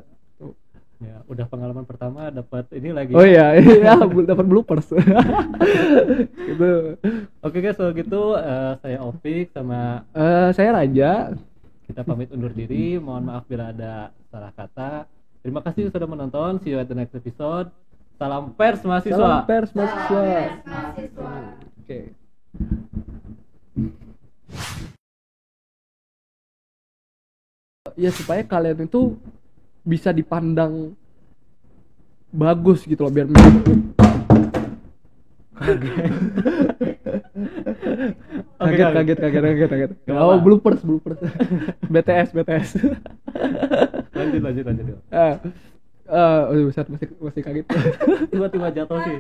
Ya, udah pengalaman pertama dapat ini lagi. Oh iya, iya dapat bloopers. Gitu. Oke guys, kalau gitu saya Opik sama Saya Raja. kita pamit undur diri. Mohon maaf bila ada salah kata. Terima kasih sudah menonton. See you at the next episode. Salam pers mahasiswa. Salam pers mahasiswa. Pers mahasiswa. Oke. Ya supaya kalian itu bisa dipandang bagus gitu loh, biar kaget. Gak Oh, apa-apa. bloopers. BTS. Lanjut. Buset, masih kaget. Tiba-tiba jatuh sih.